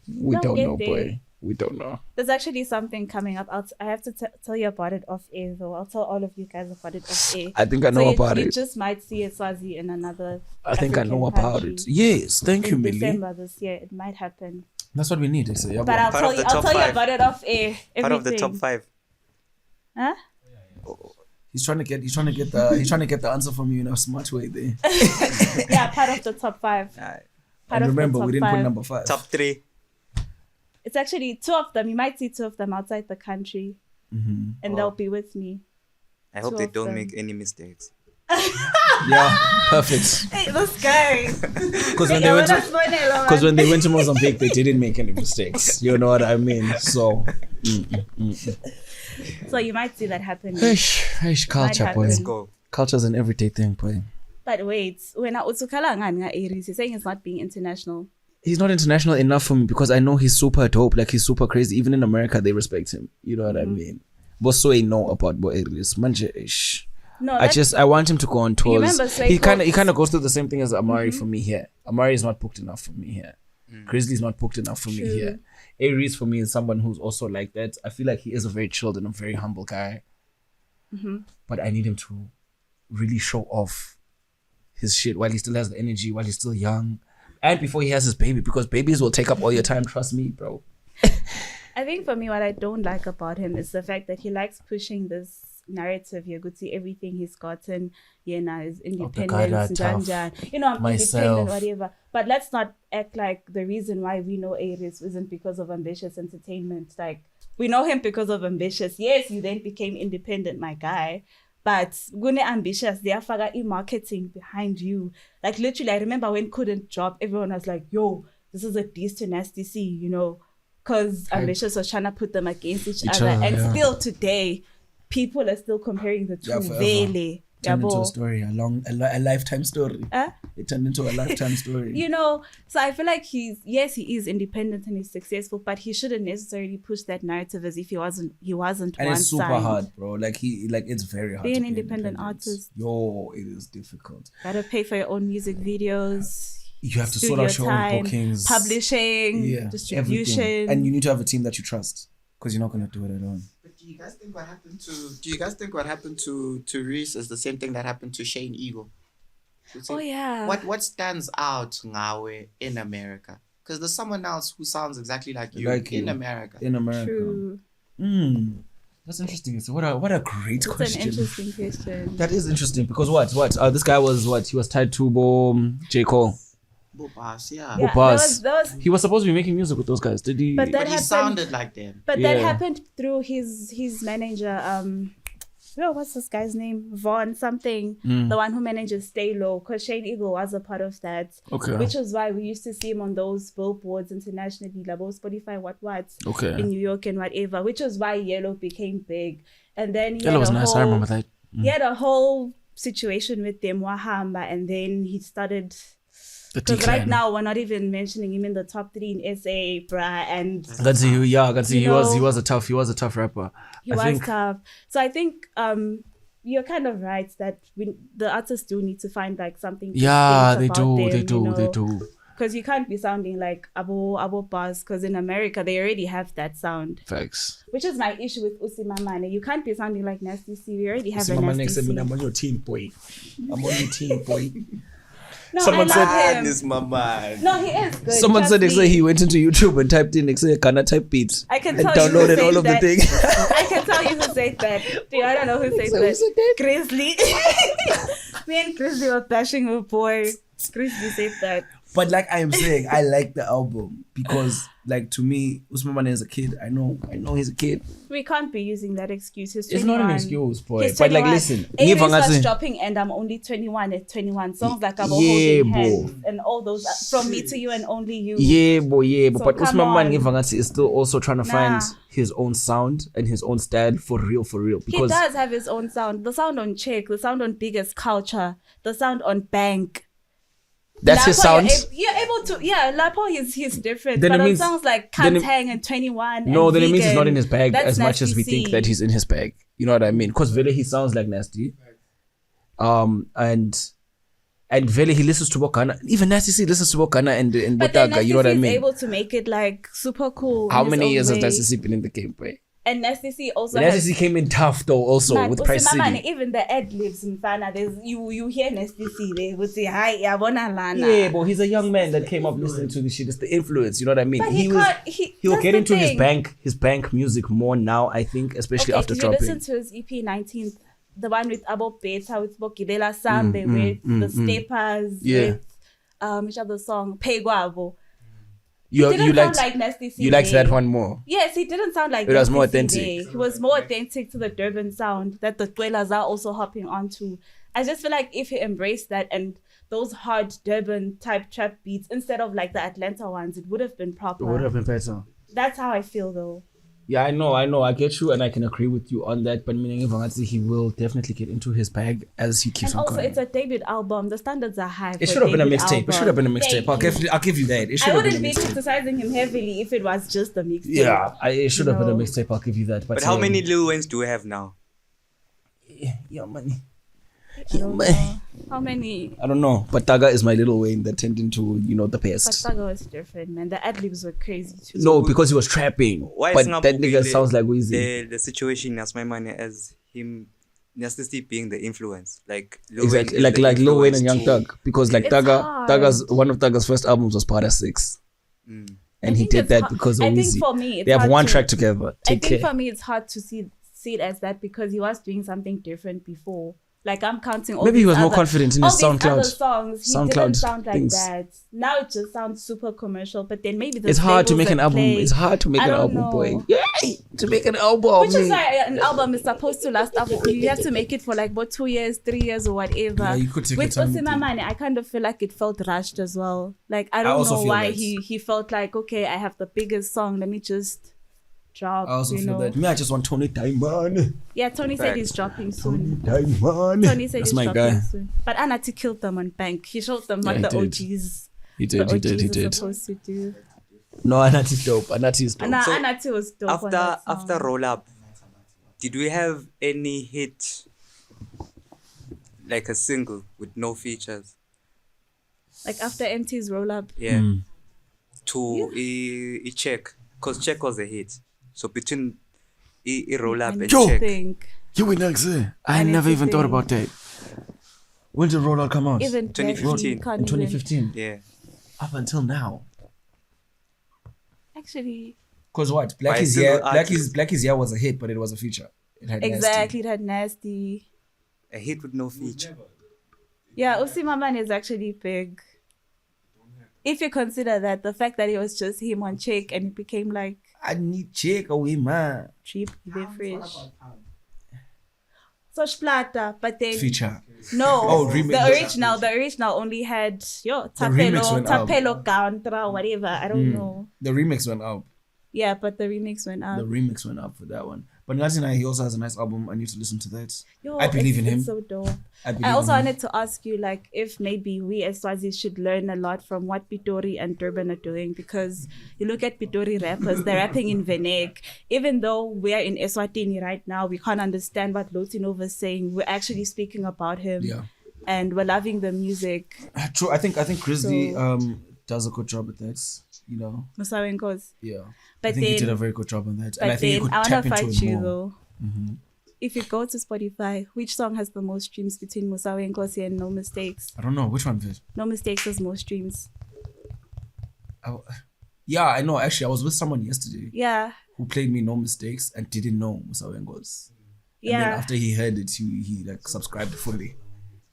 We don't know, boy. We don't know. There's actually something coming up. I have to tell you about it off air, though. I'll tell all of you guys about it off air. I think I know about it. You just might see a Swazi in another. I think I know African about country. it. Yes, thank you, In Millie. December this year, it might happen. That's what we need. Yeah, But I'll Part tell of the you. I'll top tell you five. about it off air. Part of the top Everything. 5. Huh? he's trying to get the answer from you in a smart way there. Yeah, part of the top 5. Part And of the remember, top we didn't put 5. number 5. Top 3. It's actually 2 of them. You might see 2 of them outside the country, and they'll be with me. I hope Two they of don't them. make any mistakes. Yeah, perfect. Hey, this guy. Because when they went to Mozambique, they didn't make any mistakes. You know what I mean? So, So you might see that happening. culture, Might boy. Let's happen. go. Culture's an everyday thing, boy. But wait, when I utsukala ngani Aries, you're saying it's not being international. He's not international enough for me because I know he's super dope. Like, he's super crazy. Even in America, they respect him. You know what I mean? But so I know about Bo Aries. Manje, No, I want him to go on tours. remember He Sway kind of goes through the same thing as Amari for me here. Amari is not booked enough for me here. Grizzly's not booked enough for me True. here. Aries for me is someone who's also like that. I feel like he is a very chilled and a very humble guy. But I need him to really show off his shit while he still has the energy, while he's still young, and before he has his baby, because babies will take up all your time. Trust me, bro. I think for me, what I don't like about him is the fact that he likes pushing this narrative. You could see everything he's gotten. His independence, tough. you know, I'm Myself. independent, whatever. But let's not act like the reason why we know Aries isn't because of ambitious entertainment. Like, we know him because of ambitious. Yes, you then became independent, my guy. But gune ambitious, they are marketing behind you. Like, literally, I remember when Couldn't Drop, everyone was like, yo, this is a diss to Nasty C, you know, because ambitious was trying to put them against each other. And still today, people are still comparing the two. Vele. Turned into a story, a lifetime story. It turned into a lifetime story. You know, so I feel like he is independent and he's successful, but he shouldn't necessarily push that narrative as if he wasn't And one it's super signed. hard, bro. Like, it's very hard. Being to an be independent independent. artist. Yo, it is difficult. Gotta pay for your own music videos. You have to sort studio out your own time, bookings, publishing, yeah, distribution. everything. And you need to have a team that you trust, because you're not gonna do it alone. But do you guys think what happened to Reese is the same thing that happened to Shane Eagle? Oh yeah. What stands out ngawe in America? Because there's someone else who sounds exactly like you in America. In America. True. That's interesting. So what a great That's question. an interesting question. That is interesting because this guy was he was tied to J. Cole. Bopas, Yeah, Bopas. that was He was supposed to be making music with those guys. Did he? But that But he happened. sounded like them. But that Yeah. happened through his manager. What's this guy's name? Vaughn something. The one who manages Stay Low. Because Shane Eagle was a part of that. Okay. Which is why we used to see him on those billboards internationally, like Spotify, what. Okay. In New York and whatever. Which is why Yellow became big. And then he Yellow had was a nice. whole, I remember that. He had a whole situation with them, Wahamba, and then he started. The Because decline. right now we're not even mentioning him in the top 3 in SA, bruh, and I can see. He You was know, a tough rapper. he was tough. So I think you're kind of right that the artists do need to find like something. Yeah, they distinct do. about them, They you know? do. Because you can't be sounding like Abo Bars, because in America they already have that sound. Facts. Which is my issue with Usimamane. You can't be sounding like Nasty C. We already have a Mama Nasty next C. said, I'm on your team, boy. I'm on your team, boy. No, Someone I said- love him. This my man. No, he is good. Someone said trust me. he went into YouTube and typed in Ghana type beats. I can and tell you who downloaded said all of that. the things. I can tell you who said that. Dude, I don't know who said So who that. said that? Grizzly. Me and Grizzly were bashing her boy. Grizzly said that. But like I am saying, I like the album because, like, to me, Usman is a kid. I know he's a kid. We can't be using that excuse. He's It's 21. not an excuse, boy. He's But 21. like, listen, Aries was dropping, and I'm only 21 at 21. Songs like I'm holding hands and all those from Me to You and Only You. Yeah, boy. So But Usman on. is still also trying to find his own sound and his own style for real. Because he does have his own sound. The sound on Check, the sound on Biggest Culture, the sound on Bank. That's his sound. You're able to, Lapo he's different. Then but it on means, songs like Can't Hang and 21. No, and then Vegan, it means he's not in his bag that's as much as we Nasty think C. that he's in his bag. You know what I mean? Because Vele, he sounds like Nasty. And Vele, he listens to Bokana. Even Nasty C listens to Bokana and But then Botaga. You know what I mean? He's able to make it like super cool. How in his many own years has way. Nasty C been in the game, boy? And Nasty C also Nasty has... C came in tough though, also Man, with Price Usimamane, City. even the ad libs in Fana, there's you hear Nasty C, they would say, hi, Yabona Lana. Yeah, but he's a young man that came up listening to this shit. It's the influence, you know what I mean? But He'll that's get the into thing. his bank music more now, I think, especially after if you dropping. listen to his EP 19th, the one with Abo Beta, with Bokidela Sambe, with the Steppers, with which other song? Pegwabo. You Didn't liked, sound like Nasty C. you liked that one more. Yes, he didn't sound like It was Nasty more C authentic. there. He was more authentic to the Durban sound that the Dwelas are also hopping onto. I just feel like if he embraced that and those hard Durban type trap beats instead of like the Atlanta ones, it would have been proper. It would have been better. That's how I feel though. Yeah, I know. I get you, and I can agree with you on that. But meaning, he will definitely get into his bag as he keeps And on also, going. it's a debut album. The standards are high. It should have been a mixtape. It should have been a mixtape. I'll give you that. It should I have been a wouldn't be mixtape. criticizing him heavily if it was just a mixtape. Yeah, it should have been a mixtape. I'll give you that. But how many Lil Waynes do we have now? Yeah, money. I don't know. How many? I don't know. But Taga is my Little Wayne that turned into, the But best. Saga was different, man. The ad-libs were crazy too. No, because he was trapping. Why But is that nigga sounds like Weezy. the situation as my money as him Nasty being the influence. Like Lil Exactly. Wayne is Like the Lil Wayne and influence Young to- Thug. Because like It's hard. one of Taga's first albums was Pada 6. Mm. And I he think did it's that hard- because of I think Weezy. for me, it's They have hard one to- track together. I Take think care. for me, it's hard to see it as that because he was doing something different before. Like I'm counting all Maybe he these was more other- confident in all his these other SoundCloud. songs. He SoundCloud didn't sound like things. that. Now it just sounds super commercial. But then maybe the It's hard to labels make an that album. play- It's hard to make I an don't album, know. boy. Yay! To make an album. Which is why an album is supposed to last up. You have to make it for like about 2 years, 3 years, or whatever. Yeah, you could take your With time with Osimamane, I kind of feel like it felt rushed as well. Like I don't also know feel why that. he felt like, okay, I have the biggest song. Let me just drop. I also you feel know? that. Me, I just want Tony Diamond. Yeah, Tony said he's dropping soon. Diamond. Tony said That's he's my dropping guy. soon. But Anati killed them on Bank. He showed them what Yeah, the he did. OGs. He the did. He OGs are did. supposed to do. No, Anati is dope. Anati is dope. Nah, So, Anati was dope. on After that song. after Roll Up, did we have any hit like a single with no features? Like after MT's roll up. Yeah. Hmm. To a check. Because check was a hit. So between a roll up I and need Joe. to check. think. You were next there. I need never to even thought think. about that. When did Rollout come out? Even 2015. Can't In even- 2015. Yeah. Up until now. Actually, Cause what? By a Blackie's single yeah, artist. Blackie's yeah was a hit, but it was a feature. It had exactly. It had nasty. A hit with no feature. Yeah, Usimamane is actually big. If you consider that, the fact that it was just him on Check and it became like I need check away, man. cheap, they fresh. So Splata, but then Feature. no, Oh, remix. the original only had remix went up. Tapelo Countra, whatever. I don't know. The remix went up. Yeah, but the remix went up. The remix went up for that one. But Natina, he also has a nice album. I need to listen to that. Yo, I believe in him. It's so dope. I believe I also in him. wanted to ask you, like, if maybe we as Swazis should learn a lot from what Pitori and Durban are doing, because you look at Pitori rappers, they're rapping in Venek. Even though we are in Eswatini right now, we can't understand what Lotinova is saying. We're actually speaking about him, Yeah. and we're loving the music. True. I think Grizzly So- does a good job at that. You know. Musawenko's. Yeah. I But think he did then- a very good job on that. But And I think he then could I tap want to into fight it you more. though. If you go to Spotify, which song has the most streams between Musawenko's and No Mistakes? I don't know which one. Viz? No Mistakes has more streams. Yeah, I know. Actually, I was with someone yesterday Yeah. who played me No Mistakes and didn't know Musawengos. And then Yeah. after he heard it, he like subscribed fully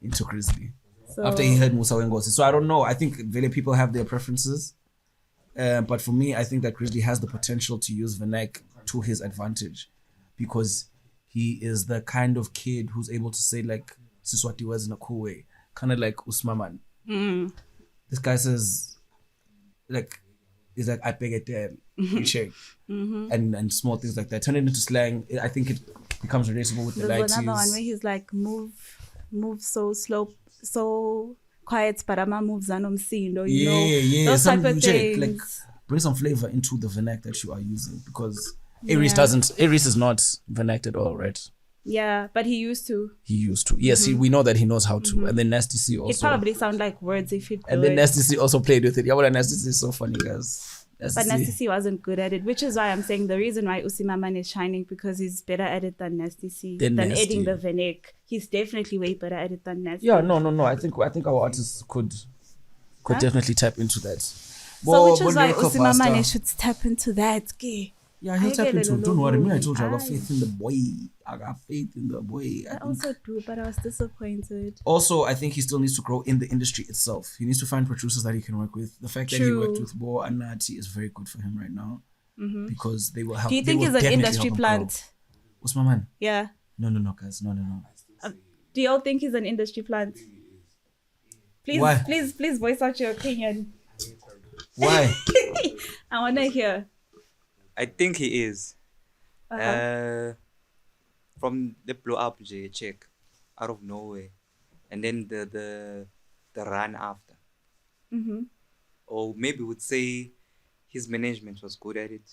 into Grizzly. So, after he heard Musa Wengosi. So I don't know. I think really people have their preferences. But for me, I think that Grizzly has the potential to use Vanek to his advantage because he is the kind of kid who's able to say like Siswati words in a cool way. Kind of like Usmaman. This guy says, like, he's like, I beg it damn, you check. And small things like that. Turn it into slang. I think it becomes relatable with the there's lights. another one where he's like, move so slow, so quiet, but Parama moves on you know, those type of things. Like, bring some flavor into the Vanek that you are using because Aries is not Vanek at all, right? Yeah, but he used to. Yes, we know that he knows how to. And then Nasty C also. It probably sound like words if it. And then Nasty C also played with it. Yeah, well, Nasty C is so funny, guys. But Nasty C wasn't good at it, which is why I'm saying the reason why Usimaman is shining because he's better at it than Nasty C. Than adding the Vanek. He's definitely way better at it than Nasty. Yeah, no. I think our artists could definitely tap into that. So which is why Usimaman should tap into that. Okay? Yeah, he'll tap into it. Don't worry, me, I told you I got faith in the boy. I also do, but I was disappointed. Also, I think he still needs to grow in the industry itself. He needs to find producers that he can work with. The fact that he worked with Bo and Nati is very good for him right now because they will help. Do you think he's an industry plant? What's my man? Yeah. No, guys. No. Do you all think he's an industry plant? Please voice out your opinion. Why? I want to hear. I think he is. From the blow up check out of nowhere, and then the run after. Or maybe would say his management was good at it.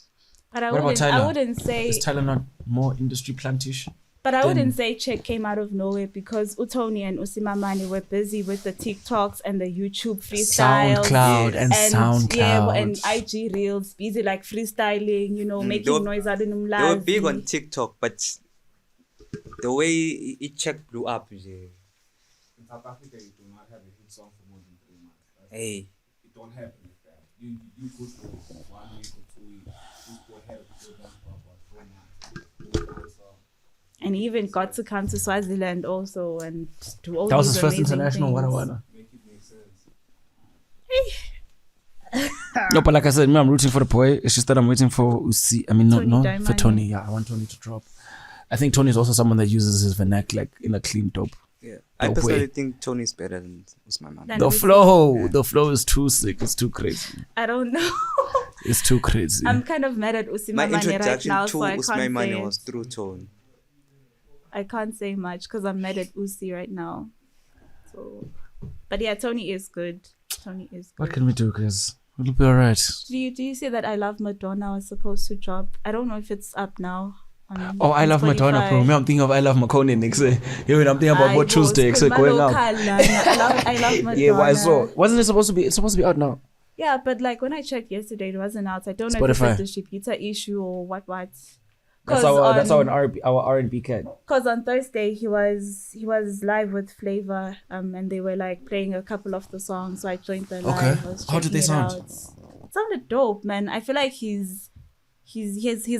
But I wouldn't say. Is Tyler not more industry plantish? But I wouldn't say Check came out of nowhere because Utoni and Usimamani were busy with the TikToks and the YouTube freestyles. SoundCloud. And IG Reels, busy like freestyling, you know, making noise out in them. They were big on TikTok, but the way it Check blew up. In South Africa, you do not have a hit song for more than 3 months. Hey. It don't happen like that. You could go 1 week or 2 weeks. You could have a good for about 4 months. And he even got to come to Swaziland also and do all that was these his first amazing international things. Make it make sense. No, but like I said, I'm rooting for the boy. It's just that I'm waiting for Usi. I mean, for Tony. Yeah, I want Tony to drop. I think Tony is also someone that uses his vernacular like in a clean dope. Yeah, I personally think Tony's better than Usman. The flow is too sick. It's too crazy. I don't know. It's too crazy. I'm kind of mad at Usman right now, so I can't say. Was through Tone. I can't say much because I'm mad at Usi right now. So, but yeah, Tony is good. What can we do, guys? It'll be alright. Do you see that I Love Madonna was supposed to drop? I don't know if it's up now. I Love Madonna, bro. I'm thinking of I Love Makoni next. I'm thinking about what Tuesday going out. I love Madonna. Yeah, I saw. Wasn't it supposed to be? It's supposed to be out now. Yeah, but like when I checked yesterday, it wasn't out. I don't know if it's a distributor issue or what. That's our R&B cat. Because on Thursday he was live with Flavor, and they were like playing a couple of the songs. So I joined the live. Okay. How did they sound? It sounded dope, man. I feel like he's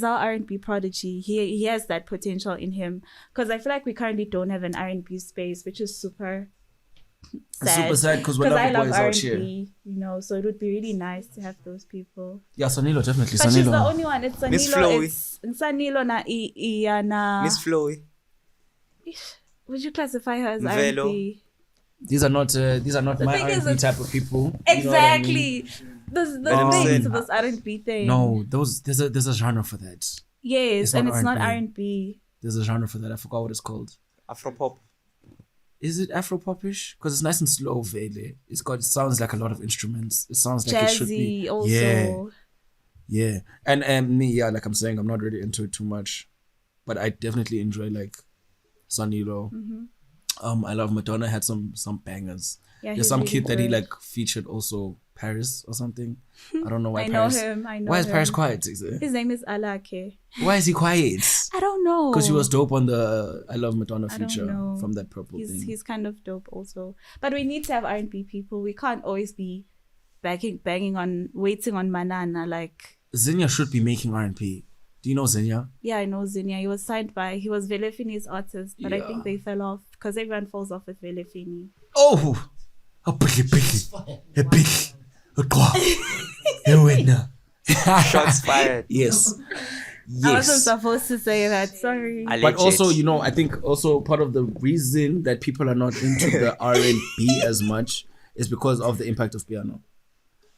our R&B prodigy. He has that potential in him. Because I feel like we currently don't have an R&B space, which is super sad. Super sad because we're not boys out here. You know, so it would be really nice to have those people. Yeah, Sanilo, definitely. But Sanilo. she's the only one. It's Sanilo. Miss Flowy. It's Sanilo na Iana. Miss Flowy. Would you classify her as Mvelo. R&B? These are not my R&B type of people. Exactly. You know things to this R&B thing. No, there's a genre for that. Yes, and it's not R&B. There's a genre for that. I forgot what it's called. Afropop. Is it Afro-popish? Because it's nice and slow, Vele. It sounds like a lot of instruments. It sounds like jazzy it should be. Also. Yeah. And me, like I'm saying, I'm not really into it too much. But I definitely enjoy like Sanilo. I Love Madonna had some bangers. Yeah, there's some kid that he like featured also Paris or something. I don't know why Paris. I know him. Why is Paris quiet? His name is Alake. Why is he quiet? I don't know. Because he was dope on the I Love Madonna feature from that purple thing. He's kind of dope also. But we need to have R&B people. We can't always be waiting on Manana. Like Zinya should be making R&B. Do you know Zinya? Yeah, I know Zinya. He was Velefini's artist, but I think they fell off because everyone falls off with Velefini. Oh, Shots fired. Yes. I wasn't Yes. supposed to say that. Sorry. But also, you know, I think also part of the reason that people are not into the R&B as much is because of the impact of piano.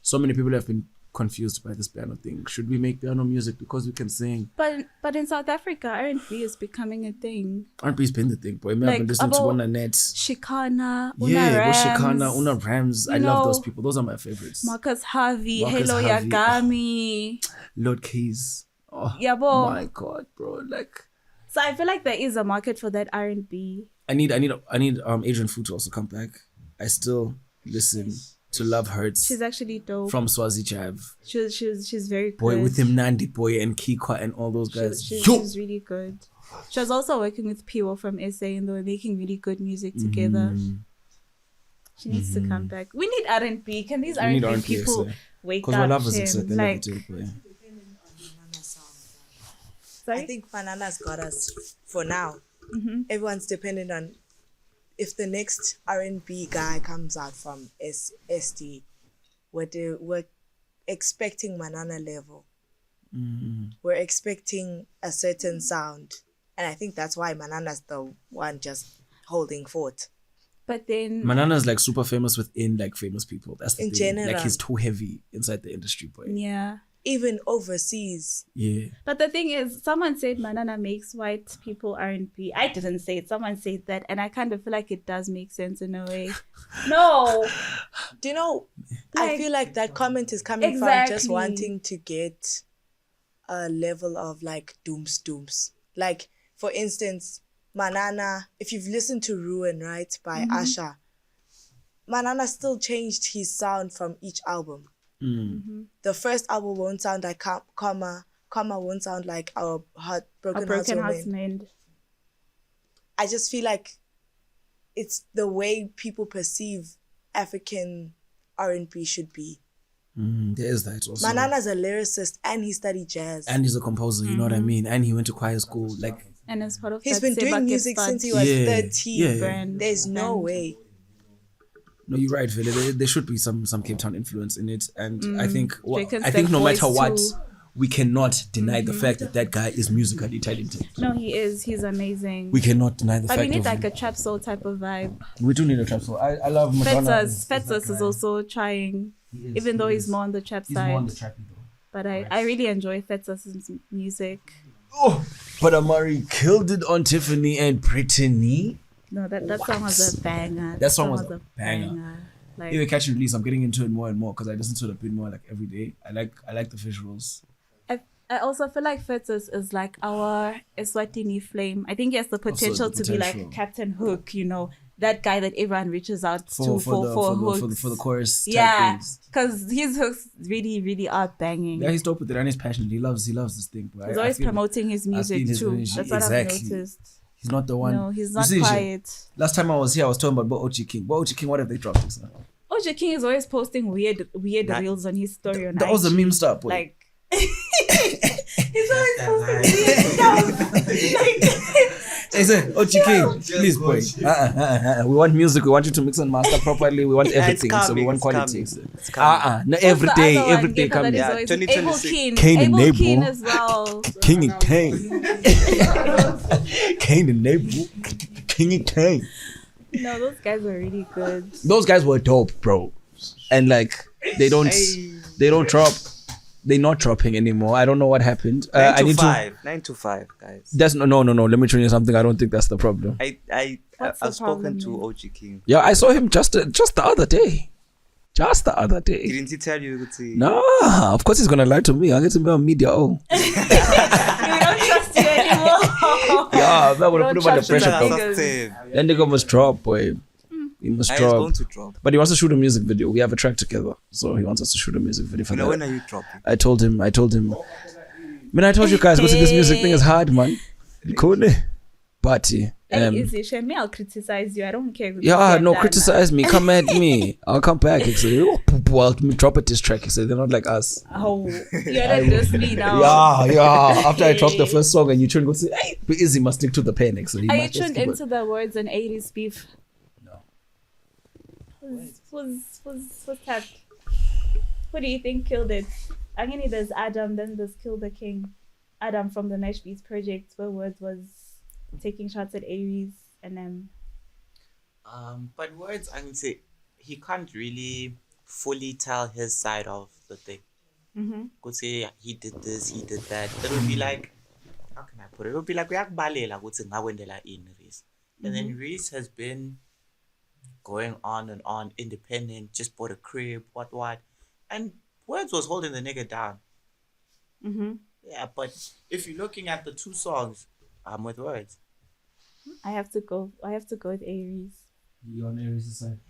So many people have been confused by this piano thing. Should we make piano music because we can sing? But in South Africa, R&B is becoming a thing. R&B's been the thing, boy. I've Like, been listening to about one Net. Shikana, Una Yeah, Rams, Shikana, Una Rams. I you love know, those people. Those are my favorites. Marcus Harvey, Marcus Hello Harvey. Yagami. Lord Keys. Oh Yabo. my God, bro. Like, So I feel like there is a market for that R&B. I need Adrian Fu to also come back. I still listen to Love Hurts She's actually dope. from Swazi Jive. She's very good. Boy, with him Nandi Boy and Kikwa and all those guys. She's really good. She was also working with Piwo from SA and they were making really good music together. She needs to come back. We need R&B. Can these We need R&B R&B, people yes, wake because my up? love is Tim? excited. Like, I think Banana's got us for now. Everyone's dependent on if the next R&B guy comes out from SD. We're expecting Manana level. We're expecting a certain sound, and I think that's why Manana's the one just holding fort. but then Manana's like super famous within like famous people. That's the In thing. general. Like he's too heavy inside the industry, boy. yeah. Even overseas, Yeah. But the thing is, someone said Manana makes white people R&B. I didn't say it. Someone said that, and I kind of feel like it does make sense in a way. No, do you know? I Like- feel like that comment is coming from just Exactly. wanting to get a level of like dooms. Like for instance, Manana. If you've listened to Ruin, right, by Asha, Manana still changed his sound from each album. The first album won't sound like Comma won't sound like our a Broken broken Hearts hearts Woman. mend. I just feel like it's the way people perceive African R&B should be. There is that also. Manana's a lyricist and he studied jazz. And he's a composer, you know what I mean? And he went to choir school. Like, And as part of He's that been doing Seba music Gets since he Started was Yeah, 13. yeah. brand. There's no And- way. no, you're right, Phil. There should be some Cape Town influence in it. And I think Draken's I think the no matter voice what, too. we cannot deny the fact that that guy is musically talented. No, he is. He's amazing. We cannot deny the But we fact need of like a trap soul type of vibe. we do need a trap soul. I love Madonna. Fetzas is also trying, even though he's more on the trap side. trappy though. But I really enjoy Fetzas' music. Oh, but Amari killed it on Tiffany and Brittany. No, that song was a banger. That song was a banger. Like, Anyway, Catch and Release, I'm getting into it more and more because I listen to it a bit more like every day. I like the visuals. I also feel like Fetzas is like our Eswatini flame. I think he has the potential to be potential. like Captain Hook, you know, that guy that everyone reaches out to for hooks. the chorus. Type Yeah, things. because his hooks really are banging. Yeah, he's dope with it and he's passionate. He loves this thing. Bro. He's I always feel- promoting his music his too. music- That's what exactly. I've noticed. He's not the one. No, he's You not see, quiet. Last time I was here, I was talking about Ochi King. Ochi King, what have they dropped? This now? Oja King is always posting weird reels on his story on That was the IG. meme stuff, boy. Like he's always posting weird stuff. They say, Ochi King, please, boy. We want music. We want you to mix and master properly. We want everything. So we coming, want it's quality. coming, it's coming. No, every day That coming. is Yeah, always 2026. Abel Keen. Kane and Abel Keen Nabel. as well. King and Kane. Kane and Nabel. King and Kane. No, those guys were really good. Those guys were dope, bro. And like they don't drop. They're not dropping anymore. I don't know what happened. 9 to 5. 9 to 5, guys. That's no. Let me tell you something. I don't think that's the problem. What's the I've spoken problem to then? OG King. Yeah, I saw him just the other day. Just the other day. Didn't he tell you? No, of course he's gonna lie to me. I'll get to be on media. Oh, We don't trust you anymore. yeah, I'm not gonna Don't put him under trust him pressure, like bro. niggas. That nigga must drop, boy. He must He's drop. going to drop. But he wants to shoot a music video. We have a track together, so he wants us to shoot a music video for You know, that. when are you dropping? I told him. Man, I told you guys, listen, this music thing is hard, man. Cool, but Hey, easy, share me. I'll criticize you. I don't care. if yeah, you're no, done. criticize me. Come at me. I'll come back. He said, oh, well, drop a diss track. He said, they're not like us. Oh, you're not just me now. Yeah. After I dropped the first song and you tune go say, hey, but Izzy must stick to the pen. So he Are you must just tuned keep into the words and 80s beef? No. Who's tapped? Who do you think killed it? Again, there's Adam, then there's Kill the King. Adam from the Mash Beats project, where Words was taking shots at Aries and But Words, I would say, he can't really fully tell his side of the thing. Could say he did this, he did that. It would be like, how can I put it? It would be like uyakbalela ukuthi ngawendela ini Reese. And then Reese has been going on and on, independent, just bought a crib, what. And Words was holding the nigga down. Yeah, but if you're looking at the two songs, I'm with Words. I have to go with Aries. You're on Aries' side.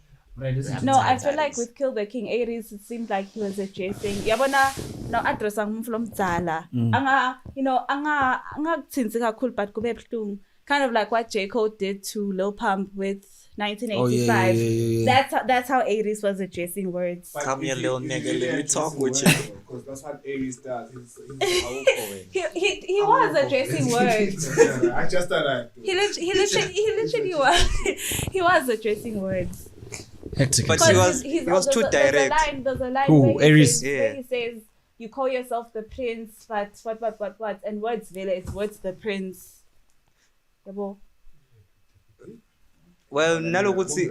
No, I feel like with Kill the King, Aries, it seemed like he was addressing. Yabona, no address ang from Zala. Anga, anga tsinzika cool but kube kind of like what J. Cole did to Lil Pump with 1985. Yeah. That's how Aries was addressing Words. Come here, little nigga, let me talk with you. Because that's what Aries does. He's he was addressing Words. I just thought that. He literally was. He was addressing Words. Hectic. But he was too direct. There's a line Who? where Aries? he says, you call yourself the prince, but what? And Words Villa is Words the prince. Yabo. Well, Nalo would say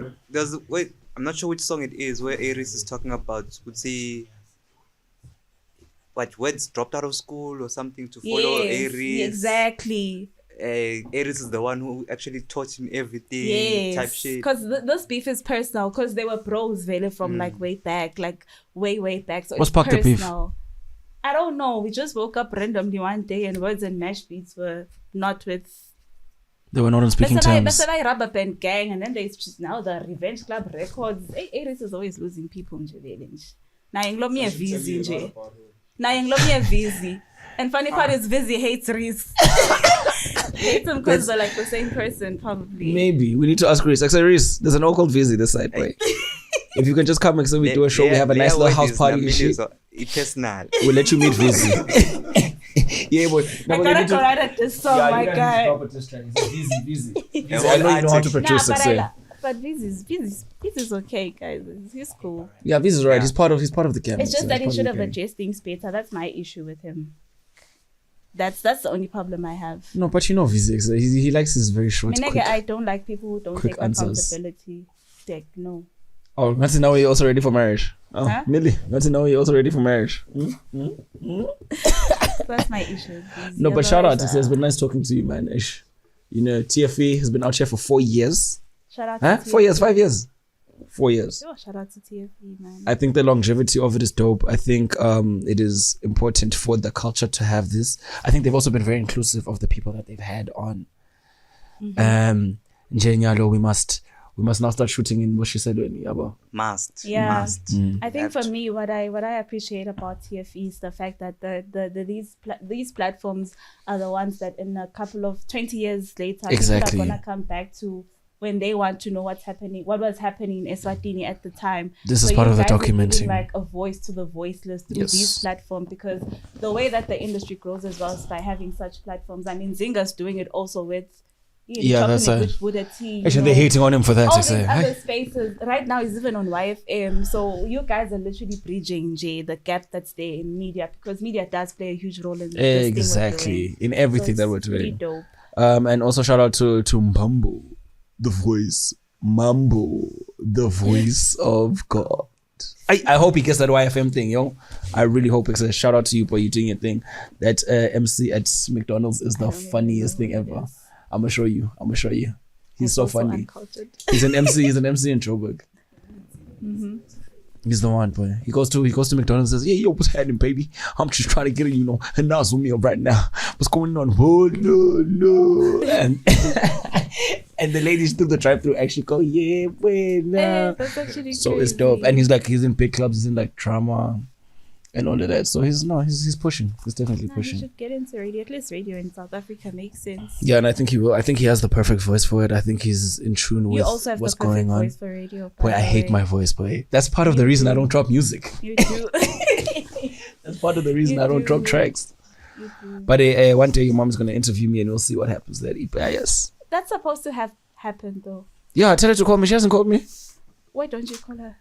wait, I'm not sure which song it is where Aries is talking about would say what Words dropped out of school or something to follow Aries. Exactly. Aries is the one who actually taught him everything type shit. Because this beef is personal because they were bros really from like way back. So What's it's sparked the beef? personal. I don't know. We just woke up randomly one day and Words and Mash Beats were not with. They were not on speaking terms. That's why Rubber Band Gang, and then there's just now the Revenge Club Records. Aries is always losing people. Now you love me a VZ. And funny part is Vizzy hates Reese. Hates him because they're like the same person, probably. Maybe. We need to ask Reese. Actually, Reese, there's an all called Vizzy this side, boy. If you can just come and say we do a show, we have a nice little house party and shit. We'll let you meet Vizzy. Yeah, but I gotta go right at this song, my guy. Vizzy. I know you know how to produce it. But Vizzy's okay, guys. He's cool. Yeah, Vizzy's right. He's part of the camp. It's just that he should have addressed things better. That's my issue with him. That's the only problem I have. No, but you know Vizzy, he likes his very short. I don't like people who don't take accountability. No. Oh, that's now you're also ready for marriage. Oh, huh? Millie, that's now you're also ready for marriage. That's my issue. No, but shout out. It's been nice talking to you, man. Ish. You know, TFE has been out here for 4 years. Shout out to TFE. 4 years, 5 years. 4 years. Oh, shout out to TFE, man. I think the longevity of it is dope. I think it is important for the culture to have this. I think they've also been very inclusive of the people that they've had on. Njenyalo, we must now start shooting in what she said. Must. I think for me, what I appreciate about TFE is the fact that these platforms are the ones that in a couple of 20 years later, people are gonna come back to when they want to know what was happening in Eswatini at the time. This is part of the documenting. Like a voice to the voiceless through these platforms, because the way that the industry grows as well is by having such platforms. I mean, Zinga's doing it also with. That's with a tea. Actually, they're hating on him for that. All these other spaces. Right now, he's even on YFM. So you guys are literally bridging the gap that's there in media, because media does play a huge role in this thing in everything that we're doing. Really dope. And also shout out to Mbambo, the voice. Mambo, the voice of God. I hope he gets that YFM thing, yo. I really hope it's a shout out to you, boy. You're doing your thing. That MC at McDonald's is the funniest thing ever. I'm gonna show you. He's so funny. He's an MC in Joburg. He's the one, boy. He goes to McDonald's and says, "Yeah, yo, what's happening, baby? I'm just trying to get a nozzle meal right now. What's going on? Oh no." And the ladies through the drive-thru actually go, "Yeah, wait, nah." That's actually so crazy. It's dope. And he's in big clubs, he's in like Drama and all of that. So he's pushing. He's definitely pushing. He should get into radio. At least radio in South Africa makes sense. Yeah, and I think he will. I think he has the perfect voice for it. I think he's in tune with what's going on. Voice for radio, boy, I hate my voice, boy. That's part of the reason I don't drop music. You do. That's part of the reason I don't drop tracks. But one day your mom's gonna interview me and we'll see what happens there. Yes. That's supposed to have happened though. Yeah, tell her to call me. She hasn't called me. Why don't you call her?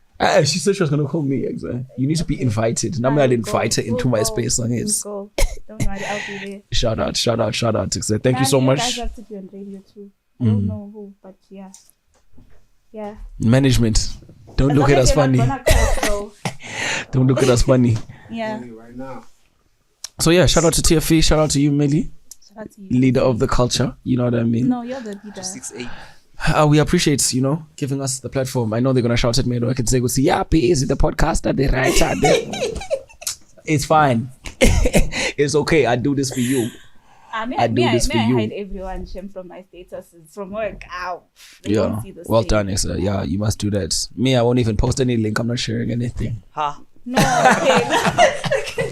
She said she was gonna call me. Exactly. You need to be invited. Now I'll invite her into my space. Don't worry, I'll be there. Shout out. Thank you so much. You guys have to be on radio too. I don't know who, but yeah. Management. Don't look at us funny. Don't look at us funny. Yeah. Right now. So yeah, shout out to TFE. Shout out to you, Millie. Shout out to you. Leader of the culture. You know what I mean? No, you're the leader. 6'8". We appreciate, giving us the platform. I know they're gonna shout at me, or I can say, yeah, is it the podcaster, the writer? It's fine. It's okay. I do this for you. I do this for you. I hide everyone shame from my statuses from work. Ow. They Yeah. don't see the Well same. done, Exa. Yeah, you must do that. Me, I won't even post any link. I'm not sharing anything. Ha. No, okay.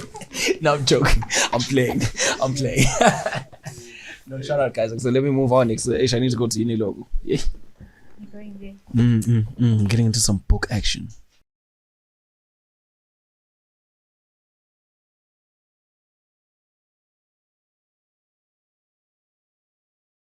No, I'm joking. I'm playing. No, shout out, guys. So let me move on. I need to go to Uni Logo. Yeah. You're going there. Getting into some book action.